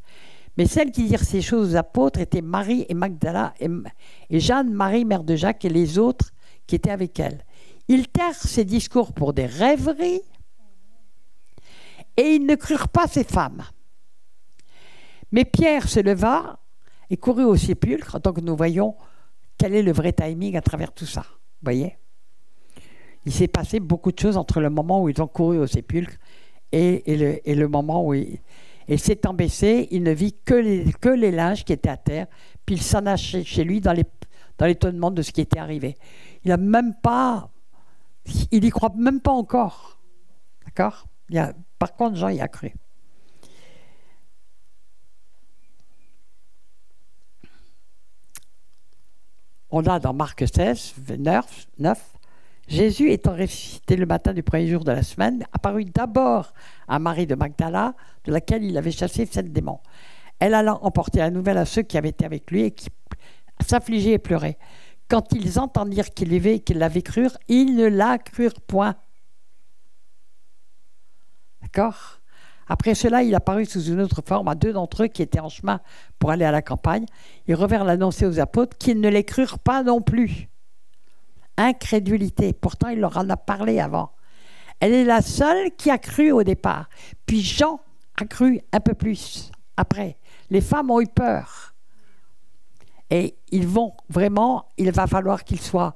Mais celles qui dirent ces choses aux apôtres étaient Marie et Magdala et Jeanne, Marie, mère de Jacques, et les autres qui étaient avec elles. Ils tinrent ces discours pour des rêveries et ils ne crurent pas ces femmes. Mais Pierre se leva et courut au sépulcre, donc nous voyons quel est le vrai timing à travers tout ça. Vous voyez ? Il s'est passé beaucoup de choses entre le moment où ils ont couru au sépulcre et le moment où il s'étant baissé, il ne vit que les linges qui étaient à terre, puis il s'en a chez lui dans l'étonnement de ce qui était arrivé. Il y croit même pas encore. D'accord ? Par contre, Jean y a cru. On a dans Marc 16, 9, Jésus étant ressuscité le matin du premier jour de la semaine, apparut d'abord à Marie de Magdala, de laquelle il avait chassé 7 démons. Elle alla emporter la nouvelle à ceux qui avaient été avec lui et qui s'affligeaient et pleuraient. Quand ils entendirent qu'il l'avait cru, ils ne la crurent point. D'accord ? Après cela, il apparut sous une autre forme à 2 d'entre eux qui étaient en chemin pour aller à la campagne. Ils revinrent l'annoncer aux apôtres qui ne les crurent pas non plus. Incrédulité. Pourtant, il leur en a parlé avant. Elle est la seule qui a cru au départ. Puis Jean a cru un peu plus après. Les femmes ont eu peur. Et il va falloir qu'ils soient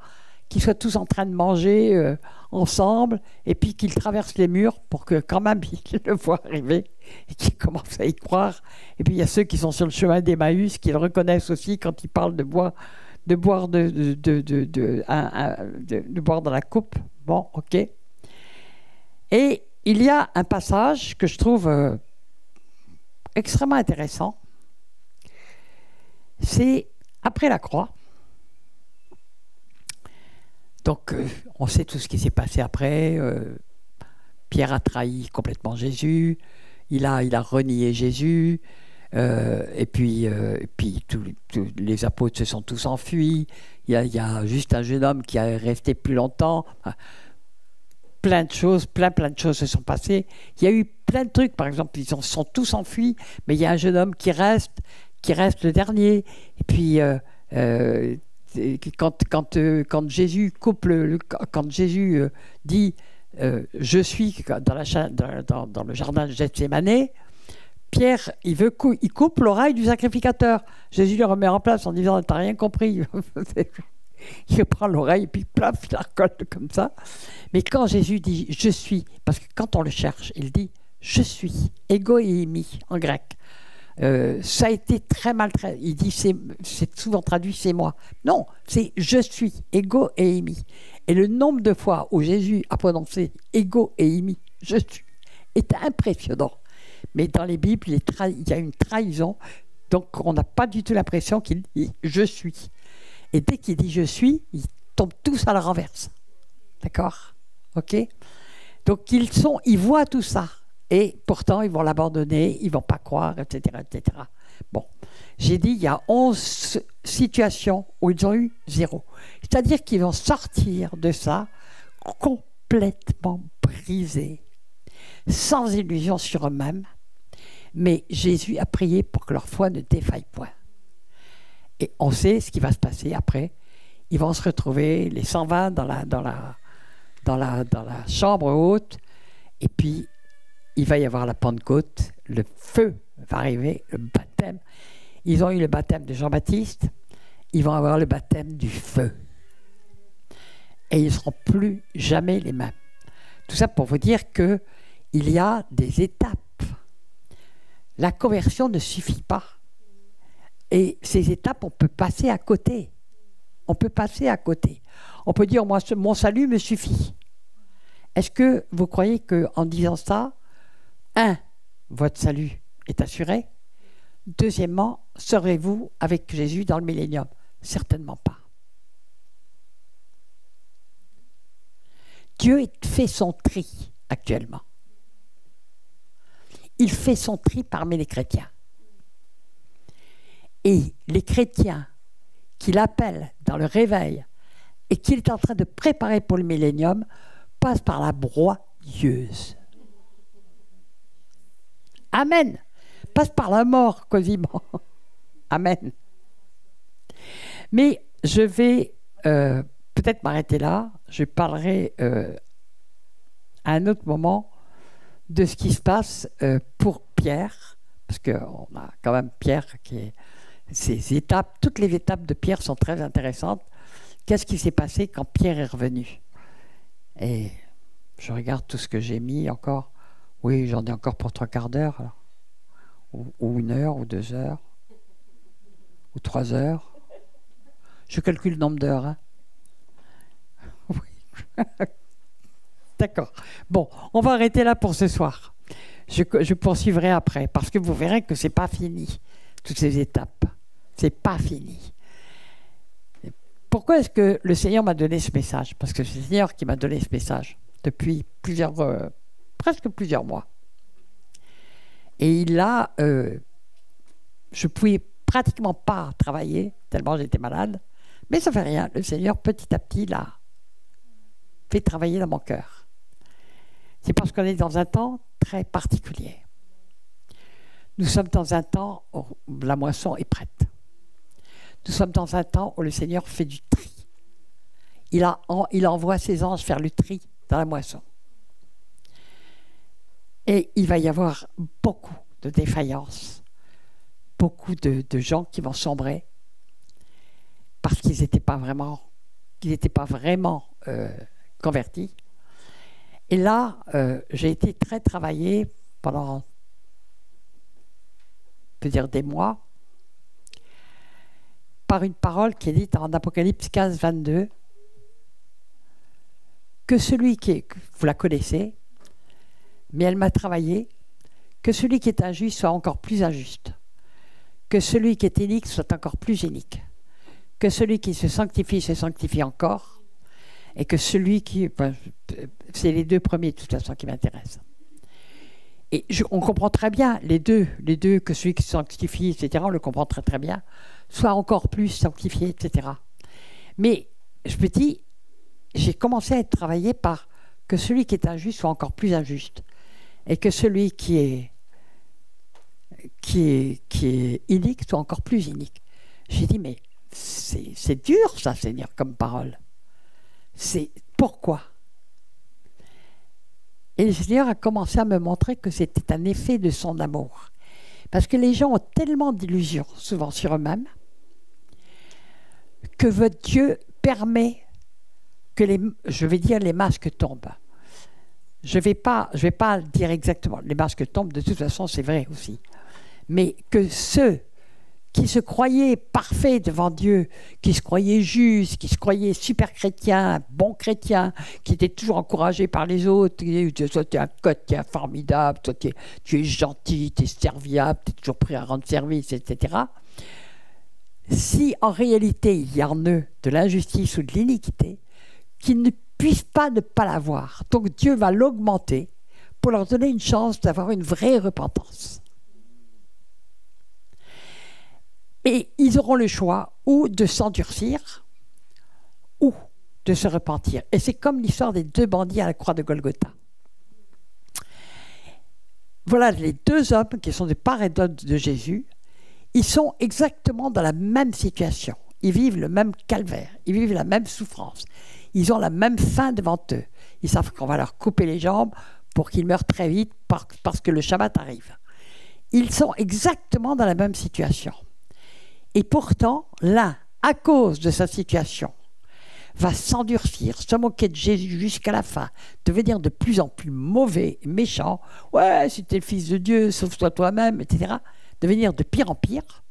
tous en train de manger ensemble et puis qu'ils traversent les murs pour que quand même ils le voient arriver et qu'ils commencent à y croire. Et puis il y a ceux qui sont sur le chemin d'Emmaüs qui le reconnaissent aussi quand il parle de boire dans la coupe. Bon, ok. Et il y a un passage que je trouve extrêmement intéressant. C'est après la croix. Donc, on sait tout ce qui s'est passé après. Pierre a trahi complètement Jésus. Il a renié Jésus. Et puis tous les apôtres se sont tous enfuis. Il y a juste un jeune homme qui est resté plus longtemps. Plein de choses se sont passées. Il y a eu plein de trucs. Par exemple, ils sont tous enfuis, mais il y a un jeune homme qui reste le dernier. Et puis, quand Jésus coupe quand Jésus dit je suis dans le jardin de Gethsémanée, Pierre, il coupe l'oreille du sacrificateur. Jésus le remet en place en disant t'as rien compris. Il prend l'oreille et puis plaf, il la recolle comme ça. Mais quand Jésus dit je suis, parce que quand on le cherche, il dit je suis, ego et imi en grec. Ça a été très mal traduit. Il dit c'est souvent traduit c'est moi. Non, c'est je suis, ego et imi. Et le nombre de fois où Jésus a prononcé ego et imi, je suis, est impressionnant. Mais dans les Bibles, il y a une trahison, donc on n'a pas du tout l'impression qu'il dit je suis. Et dès qu'il dit je suis, ils tombent tous à la renverse. D'accord? Ok? Donc ils voient tout ça. Et pourtant, ils vont l'abandonner, ils ne vont pas croire, etc., etc. Bon, j'ai dit, il y a 11 situations où ils ont eu 0. C'est-à-dire qu'ils vont sortir de ça complètement brisés, sans illusion sur eux-mêmes. Mais Jésus a prié pour que leur foi ne défaille point. Et on sait ce qui va se passer après. Ils vont se retrouver, les 120, dans la chambre haute, et puis il va y avoir la Pentecôte, le feu va arriver, le baptême. Ils ont eu le baptême de Jean-Baptiste, ils vont avoir le baptême du feu. Et ils ne seront plus jamais les mêmes. Tout ça pour vous dire qu'il y a des étapes. La conversion ne suffit pas. Et ces étapes, on peut passer à côté. On peut passer à côté. On peut dire, moi, mon salut me suffit. Est-ce que vous croyez qu'en disant ça, votre salut est assuré. Deuxièmement, serez-vous avec Jésus dans le millénium? Certainement pas. Dieu fait son tri actuellement. Il fait son tri parmi les chrétiens. Et les chrétiens qu'il appelle dans le réveil et qu'il est en train de préparer pour le millénium passent par la broyeuse. Amen. Passe par la mort, quasiment. Amen. Mais je vais peut-être m'arrêter là. Je parlerai à un autre moment de ce qui se passe pour Pierre, parce qu'on a quand même Pierre qui est... Ces étapes, toutes les étapes de Pierre sont très intéressantes. Qu'est-ce qui s'est passé quand Pierre est revenu? Et je regarde tout ce que j'ai mis encore. Oui, j'en ai encore pour 3/4 d'heure, ou 1 heure, ou 2 heures, ou 3 heures. Je calcule le nombre d'heures. Hein. Oui. D'accord. Bon, on va arrêter là pour ce soir. Je poursuivrai après, parce que vous verrez que ce n'est pas fini, toutes ces étapes. Ce n'est pas fini. Pourquoi est-ce que le Seigneur m'a donné ce message? Parce que c'est le Seigneur qui m'a donné ce message depuis presque plusieurs mois. Et là, je ne pouvais pratiquement pas travailler, tellement j'étais malade. Mais ça ne fait rien. Le Seigneur, petit à petit, l'a fait travailler dans mon cœur. C'est parce qu'on est dans un temps très particulier. Nous sommes dans un temps où la moisson est prête. Nous sommes dans un temps où le Seigneur fait du tri. Il envoie ses anges faire le tri dans la moisson. Et il va y avoir beaucoup de défaillances, beaucoup de gens qui vont sombrer parce qu'ils n'étaient pas vraiment, convertis. Et là, j'ai été très travaillé pendant, on peut dire des mois, par une parole qui est dite en Apocalypse 15, 22, que celui qui est, vous la connaissez, mais elle m'a travaillé, que celui qui est injuste soit encore plus injuste, que celui qui est inique soit encore plus inique, que celui qui se sanctifie encore, et que celui qui... c'est les deux premiers de toute façon qui m'intéressent. Et on comprend très bien les deux, que celui qui se sanctifie, etc., on le comprend très très bien, soit encore plus sanctifié, etc. Mais je me dis, j'ai commencé à être travaillé par que celui qui est injuste soit encore plus injuste, et que celui qui est inique soit encore plus inique. J'ai dit, mais c'est dur ça, Seigneur, comme parole. C'est pourquoi? Et le Seigneur a commencé à me montrer que c'était un effet de son amour. Parce que les gens ont tellement d'illusions, souvent sur eux-mêmes, que votre Dieu permet que les masques tombent. Je vais pas dire exactement, les masques tombent, de toute façon c'est vrai aussi. Mais que ceux qui se croyaient parfaits devant Dieu, qui se croyaient justes, qui se croyaient super chrétiens, bons chrétiens, qui étaient toujours encouragés par les autres, soit tu es un chrétien formidable, soit tu es gentil, tu es serviable, tu es toujours prêt à rendre service, etc. Si en réalité il y a en eux de l'injustice ou de l'iniquité, qu'ils ne puissent pas ne pas l'avoir. Donc Dieu va l'augmenter pour leur donner une chance d'avoir une vraie repentance. Et ils auront le choix ou de s'endurcir ou de se repentir. Et c'est comme l'histoire des deux bandits à la croix de Golgotha. Voilà les deux hommes qui sont des part et d'autre de Jésus. Ils sont exactement dans la même situation. Ils vivent le même calvaire. Ils vivent la même souffrance. Ils ont la même faim devant eux. Ils savent qu'on va leur couper les jambes pour qu'ils meurent très vite parce que le Shabbat arrive. Ils sont exactement dans la même situation. Et pourtant, l'un, à cause de sa situation, va s'endurcir, se moquer de Jésus jusqu'à la fin, devenir de plus en plus mauvais, méchant. Ouais, si tu es le Fils de Dieu, sauve-toi toi-même, etc. Devenir de pire en pire.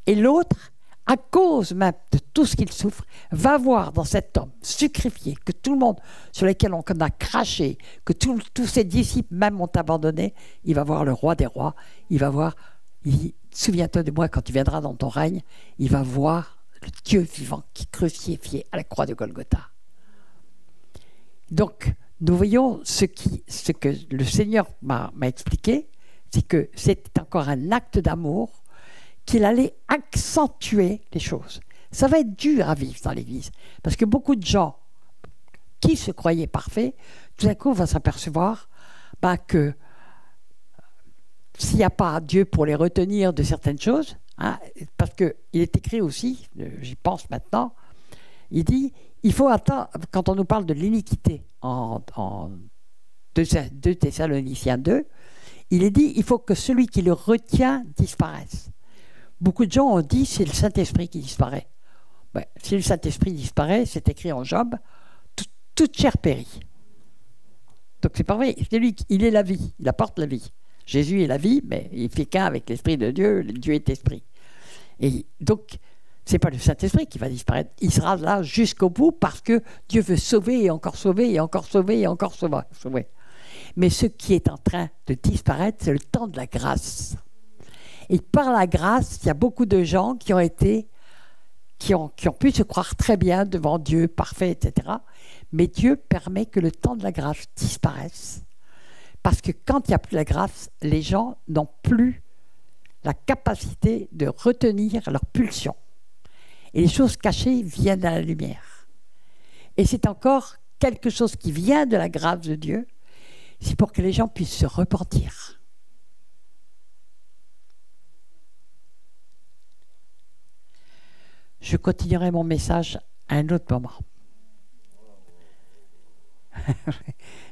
Et l'autre, à cause même de tout ce qu'il souffre, va voir dans cet homme sacrifié, que tout le monde, sur lequel on a craché, que tous ses disciples même ont abandonné, il va voir le roi des rois, il va voir, souviens-toi de moi quand tu viendras dans ton règne, il va voir le Dieu vivant qui est crucifié à la croix de Golgotha. Donc, nous voyons ce que le Seigneur m'a expliqué, c'est que c'était encore un acte d'amour, qu'il allait accentuer les choses. Ça va être dur à vivre dans l'Église, parce que beaucoup de gens qui se croyaient parfaits, tout d'un coup vont s'apercevoir que s'il n'y a pas Dieu pour les retenir de certaines choses, parce qu'il est écrit aussi, j'y pense maintenant, il dit, il faut attendre, quand on nous parle de l'iniquité en 2 Thessaloniciens 2, il est dit, il faut que celui qui le retient disparaisse. Beaucoup de gens ont dit, c'est le Saint-Esprit qui disparaît. Si le Saint-Esprit disparaît, c'est écrit en Job, toute chair périt. Donc c'est pas vrai, c'est lui, il est la vie, il apporte la vie. Jésus est la vie, mais il fait qu'un avec l'Esprit de Dieu, Dieu est Esprit. Et donc, c'est pas le Saint-Esprit qui va disparaître, il sera là jusqu'au bout parce que Dieu veut sauver et encore sauver et encore sauver et encore sauver. Mais ce qui est en train de disparaître, c'est le temps de la grâce. Et par la grâce, il y a beaucoup de gens qui ont pu se croire très bien devant Dieu, parfait, etc. Mais Dieu permet que le temps de la grâce disparaisse. Parce que quand il n'y a plus la grâce, les gens n'ont plus la capacité de retenir leur pulsion. Et les choses cachées viennent à la lumière. Et c'est encore quelque chose qui vient de la grâce de Dieu. C'est pour que les gens puissent se repentir. Je continuerai mon message à un autre moment.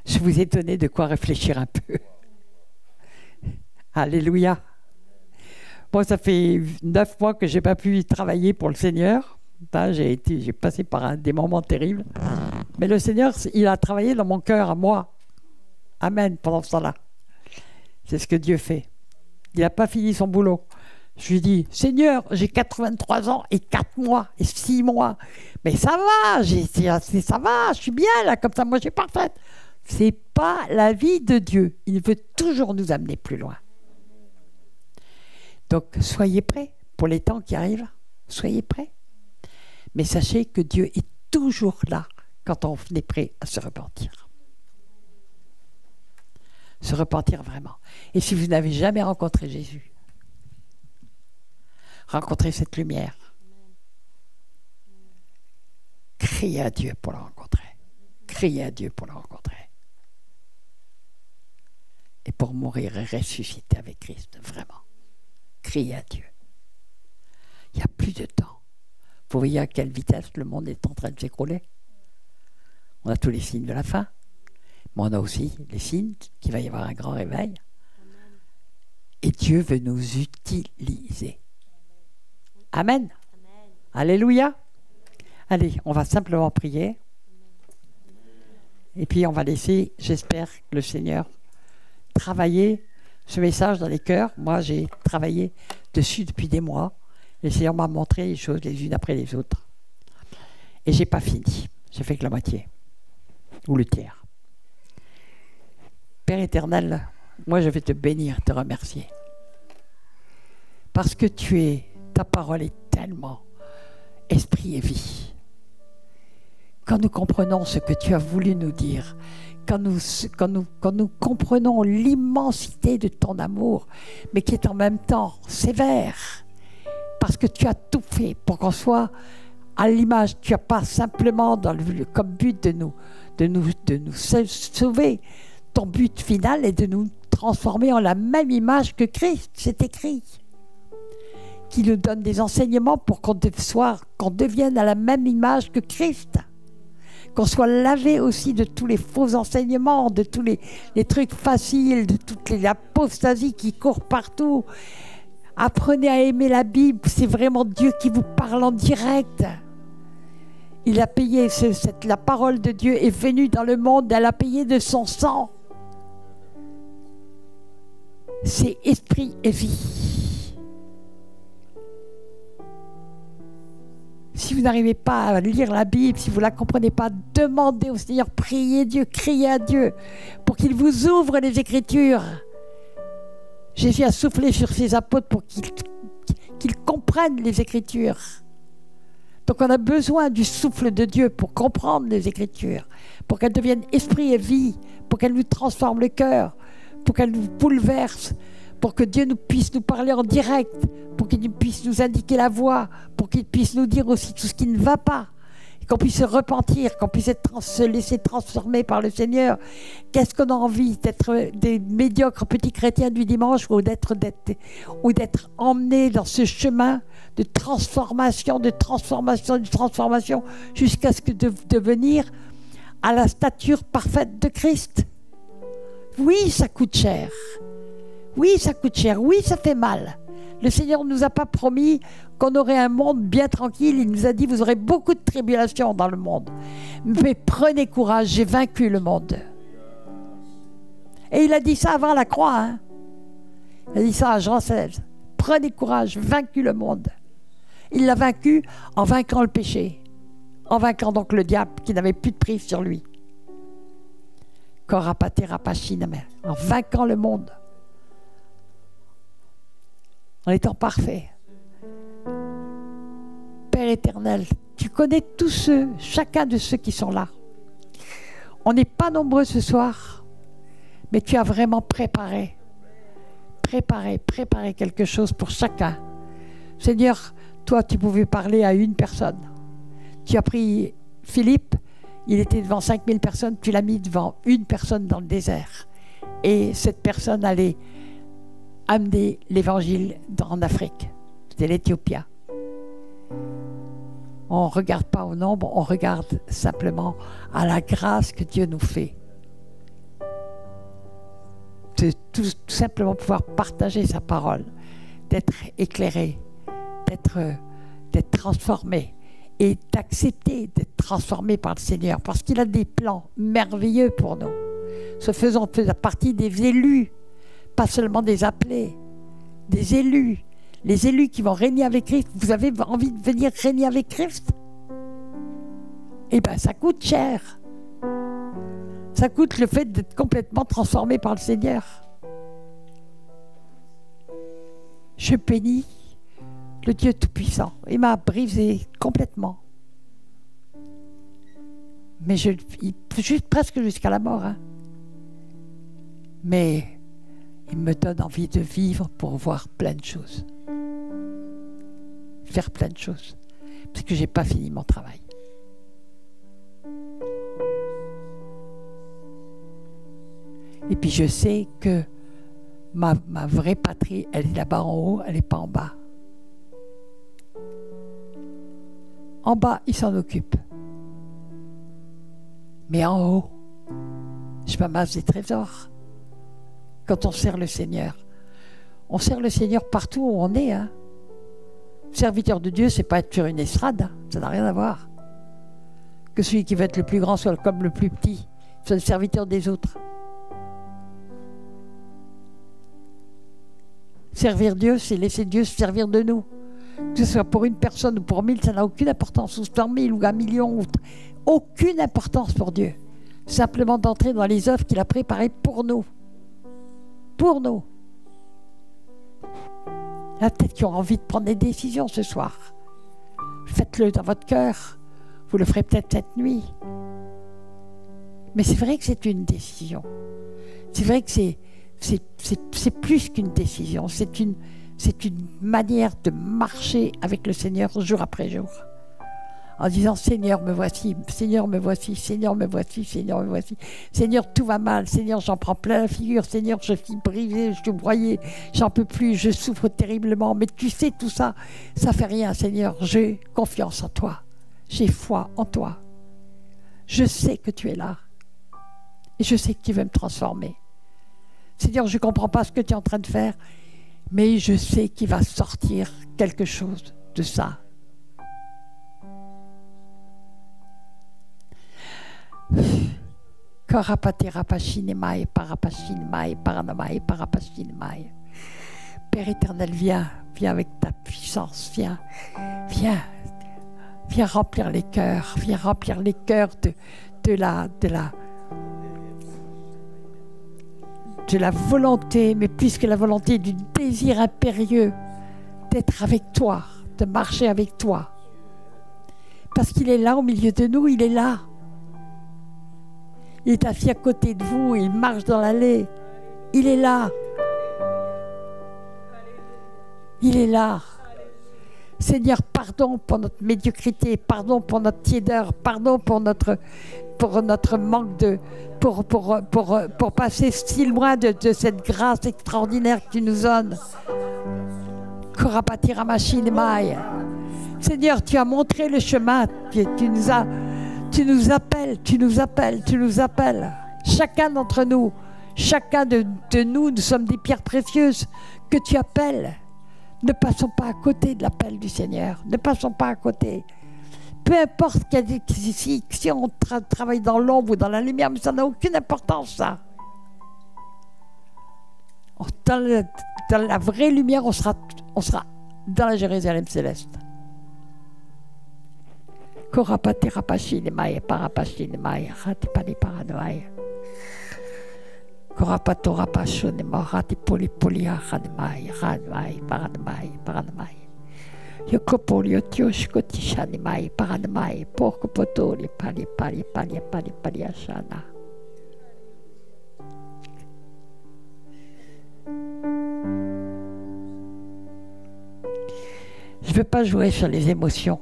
Je vous ai donné de quoi réfléchir un peu. Alléluia. Bon, ça fait 9 mois que je n'ai pas pu travailler pour le Seigneur. J'ai passé par des moments terribles. Mais le Seigneur, il a travaillé dans mon cœur à moi. Amen, pendant ce temps-là. C'est ce que Dieu fait. Il n'a pas fini son boulot. Je lui dis, Seigneur, j'ai 83 ans et 4 mois et 6 mois. Mais ça va, ça va, je suis bien là, comme ça, moi je suis parfaite. Ce n'est pas la vie de Dieu. Il veut toujours nous amener plus loin. Donc, soyez prêts pour les temps qui arrivent. Soyez prêts. Mais sachez que Dieu est toujours là quand on est prêt à se repentir. Se repentir vraiment. Et si vous n'avez jamais rencontré Jésus, rencontrez cette lumière. Criez à Dieu pour le rencontrer. Criez à Dieu pour le rencontrer. Et pour mourir et ressusciter avec Christ, vraiment. Criez à Dieu. Il n'y a plus de temps. Vous voyez à quelle vitesse le monde est en train de s'écrouler. On a tous les signes de la fin, mais on a aussi les signes qu'il va y avoir un grand réveil. Et Dieu veut nous utiliser. Amen. Alléluia. Allez, on va simplement prier. Et puis on va laisser, j'espère, le Seigneur travailler ce message dans les cœurs. Moi, j'ai travaillé dessus depuis des mois. Le Seigneur m'a montré les choses les unes après les autres. Et j'ai pas fini. J'ai fait que la moitié. Ou le tiers. Père éternel, moi je vais te bénir, te remercier. Parce que ta parole est tellement esprit et vie. Quand nous comprenons ce que tu as voulu nous dire, quand nous comprenons l'immensité de ton amour, mais qui est en même temps sévère, parce que tu as tout fait pour qu'on soit à l'image, tu n'as pas simplement comme but de nous sauver. Ton but final est de nous transformer en la même image que Christ, c'est écrit. Qui nous donne des enseignements pour qu'on devienne à la même image que Christ. Qu'on soit lavé aussi de tous les faux enseignements, de tous les trucs faciles, de toute l'apostasie qui court partout. Apprenez à aimer la Bible, c'est vraiment Dieu qui vous parle en direct. Il a payé, la parole de Dieu est venue dans le monde, elle a payé de son sang. C'est esprit et vie. Si vous n'arrivez pas à lire la Bible, si vous ne la comprenez pas, demandez au Seigneur, priez Dieu, criez à Dieu pour qu'il vous ouvre les Écritures. Jésus a soufflé sur ses apôtres pour qu'ils comprennent les Écritures. Donc on a besoin du souffle de Dieu pour comprendre les Écritures, pour qu'elles deviennent esprit et vie, pour qu'elles nous transforment le cœur, pour qu'elles nous bouleversent, pour que Dieu puisse nous parler en direct, pour qu'il puisse nous indiquer la voie, pour qu'il puisse nous dire aussi tout ce qui ne va pas, qu'on puisse se repentir, qu'on puisse se laisser transformer par le Seigneur. Qu'est-ce qu'on a envie d'être des médiocres petits chrétiens du dimanche ou d'être emmenés dans ce chemin de transformation, jusqu'à ce que de devenir à la stature parfaite de Christ. Oui, ça coûte cher. Oui, ça coûte cher. Oui, ça fait mal. Le Seigneur ne nous a pas promis qu'on aurait un monde bien tranquille. Il nous a dit, vous aurez beaucoup de tribulations dans le monde. Mais prenez courage, j'ai vaincu le monde. Et il a dit ça avant la croix. Hein. Il a dit ça à Jean 16. Prenez courage, j'ai vaincu le monde. Il l'a vaincu en vainquant le péché. En vainquant donc le diable qui n'avait plus de prise sur lui. En vainquant le monde. En étant parfait. Père éternel, tu connais tous ceux, chacun de ceux qui sont là. On n'est pas nombreux ce soir, mais tu as vraiment préparé quelque chose pour chacun. Seigneur, toi, tu pouvais parler à une personne. Tu as pris Philippe, il était devant 5000 personnes, tu l'as mis devant une personne dans le désert. Et cette personne allait amener l'évangile en Afrique. C'était l'Éthiopie. On ne regarde pas au nombre, on regarde simplement à la grâce que Dieu nous fait. De tout simplement pouvoir partager sa parole, d'être éclairé, d'être transformé et d'accepter d'être transformé par le Seigneur parce qu'il a des plans merveilleux pour nous. Se faisant partie des élus, pas seulement des appelés, des élus. Les élus qui vont régner avec Christ. Vous avez envie de venir régner avec Christ? Eh bien, ça coûte cher. Ça coûte le fait d'être complètement transformé par le Seigneur. Je bénis le Dieu Tout-Puissant. Il m'a brisé complètement. Mais juste presque jusqu'à la mort. Hein. Mais il me donne envie de vivre pour voir plein de choses. Faire plein de choses. Parce que je n'ai pas fini mon travail. Et puis je sais que Ma vraie patrie, elle est là-bas en haut, elle n'est pas en bas. En bas, il s'en occupe. Mais en haut, je m'amasse des trésors. Quand on sert le Seigneur. On sert le Seigneur partout où on est. Hein. Serviteur de Dieu, c'est pas être sur une estrade. Hein. Ça n'a rien à voir. Que celui qui veut être le plus grand soit comme le plus petit. Soit le serviteur des autres. Servir Dieu, c'est laisser Dieu se servir de nous. Que ce soit pour une personne ou pour 1000, ça n'a aucune importance. Ou 100 000 ou 1 million. Aucune importance pour Dieu. Simplement d'entrer dans les œuvres qu'il a préparées pour nous. Pour nous. Il y a peut-être qui ont envie de prendre des décisions ce soir. Faites-le dans votre cœur. Vous le ferez peut-être cette nuit. Mais c'est vrai que c'est une décision. C'est vrai que c'est plus qu'une décision. C'est une manière de marcher avec le Seigneur jour après jour. En disant, Seigneur, me voici, Seigneur, me voici, Seigneur, me voici, Seigneur, me voici. Seigneur, tout va mal, Seigneur, j'en prends plein la figure, Seigneur, je suis brisé, je suis broyé, j'en peux plus, je souffre terriblement. Mais tu sais, tout ça, ça fait rien, Seigneur, j'ai confiance en toi, j'ai foi en toi. Je sais que tu es là et je sais que tu veux me transformer. Seigneur, je ne comprends pas ce que tu es en train de faire, mais je sais qu'il va sortir quelque chose de ça. Korapaterapachinemai, parapachinemai, paranamai, parapachinemai. Père éternel, viens avec ta puissance, viens remplir les cœurs, de la volonté, mais plus que la volonté, du désir impérieux d'être avec toi, de marcher avec toi. Parce qu'il est là au milieu de nous, il est là. Il est assis à côté de vous, il marche dans l'allée. Il est là. Il est là. Seigneur, pardon pour notre médiocrité, pardon pour notre tiédeur, pardon pour notre manque de... Pour passer si loin de cette grâce extraordinaire que tu nous donnes. Seigneur, tu as montré le chemin, tu nous appelles. Chacun d'entre nous, chacun de nous, nous sommes des pierres précieuses que tu appelles. Ne passons pas à côté de l'appel du Seigneur. Ne passons pas à côté. Peu importe si on travaille dans l'ombre ou dans la lumière, mais ça n'a aucune importance, ça. Dans la vraie lumière, on sera dans la Jérusalem céleste. Korapaterapachinemai, parapachinemai, ratipani paranoai. Korapatorapashonemai, ratipolipolia, ranmai, ranmai, paranmai. Yokopolio tioshkotishanimai, paranmai, porkopotoli, pali ashana. Je ne veux pas jouer sur les émotions.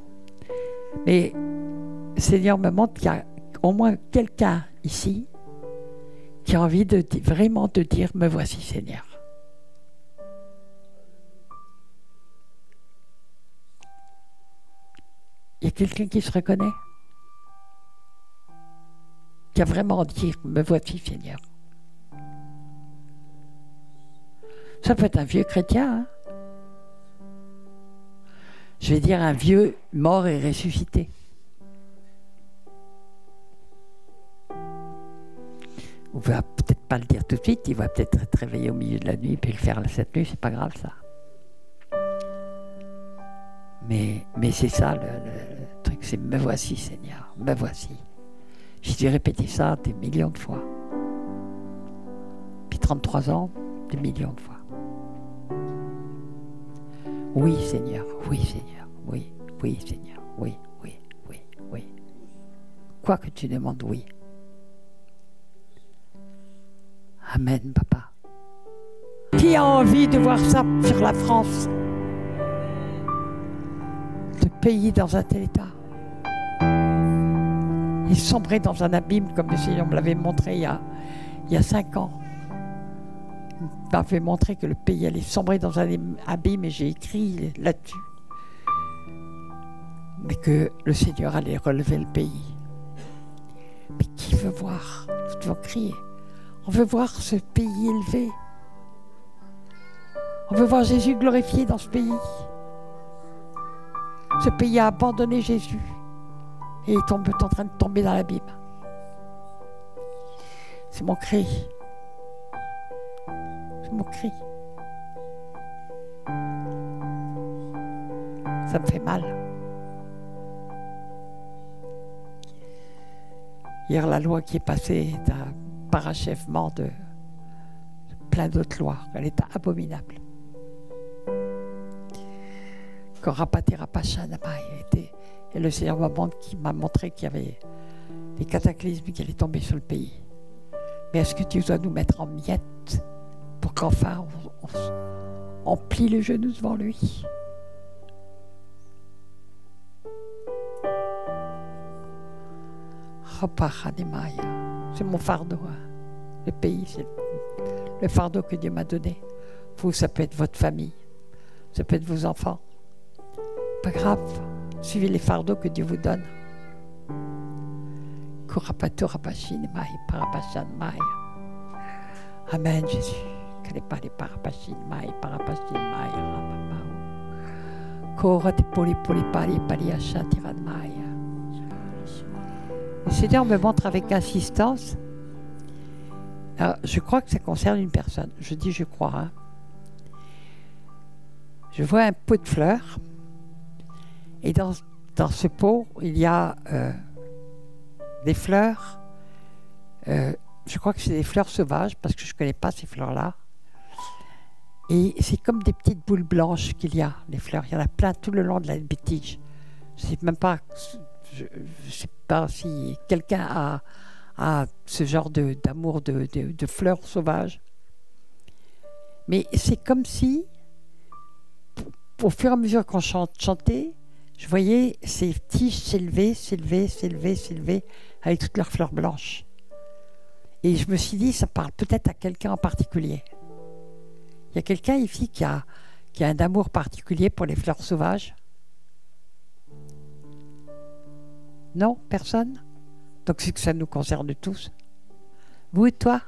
Mais le Seigneur me montre qu'il y a au moins quelqu'un ici qui a envie vraiment de dire « Me voici, Seigneur ». Il y a quelqu'un qui se reconnaît, qui a vraiment envie de dire « Me voici, Seigneur ». Ça peut être un vieux chrétien, hein. Je vais dire un vieux mort et ressuscité. On ne va peut-être pas le dire tout de suite, il va peut-être être réveillé au milieu de la nuit puis le faire cette nuit, c'est pas grave ça. Mais c'est ça le truc, c'est me voici Seigneur, me voici. J'ai dû répéter ça des millions de fois. Depuis 33 ans, des millions de fois. Oui Seigneur, oui Seigneur, oui, oui Seigneur, oui, oui, oui, oui. Quoi que tu demandes, oui. Amen, papa. Qui a envie de voir ça sur la France? Le pays dans un tel état. Il sombrait dans un abîme comme le Seigneur me l'avait montré il y a 5 ans. m'avait montré que le pays allait sombrer dans un abîme et j'ai écrit là-dessus. Mais que le Seigneur allait relever le pays. Mais qui veut voir? Nous devons crier. On veut voir ce pays élevé. On veut voir Jésus glorifié dans ce pays. Ce pays a abandonné Jésus et est en train de tomber dans l'abîme. C'est mon cri. C'est mon cri. Ça me fait mal. Hier, la loi qui est passée est un parachèvement de plein d'autres lois. Elle est abominable. Et le Seigneur m'a montré qu'il y avait des cataclysmes qui allaient tomber sur le pays. Mais est-ce que Dieu doit nous mettre en miettes pour qu'enfin on plie les genoux devant lui? C'est mon fardeau. Le pays, c'est le fardeau que Dieu m'a donné. Vous, ça peut être votre famille, ça peut être vos enfants. Pas grave, suivez les fardeaux que Dieu vous donne. Amen, Jésus. Le Seigneur me montre avec insistance. Alors, je crois que ça concerne une personne. Je dis je crois. Hein. Je vois un pot de fleurs. Et dans ce pot, il y a des fleurs. Je crois que c'est des fleurs sauvages parce que je ne connais pas ces fleurs-là. Et c'est comme des petites boules blanches qu'il y a, les fleurs. Il y en a plein tout le long de la tige. Je ne sais même pas, je sais pas si quelqu'un a ce genre d'amour de fleurs sauvages. Mais c'est comme si, au fur et à mesure qu'on chantait, je voyais ces tiges s'élever avec toutes leurs fleurs blanches. Et je me suis dit, ça parle peut-être à quelqu'un en particulier. Il y a quelqu'un ici qui a un amour particulier pour les fleurs sauvages? Non, personne? Donc c'est que ça nous concerne tous. Vous et toi?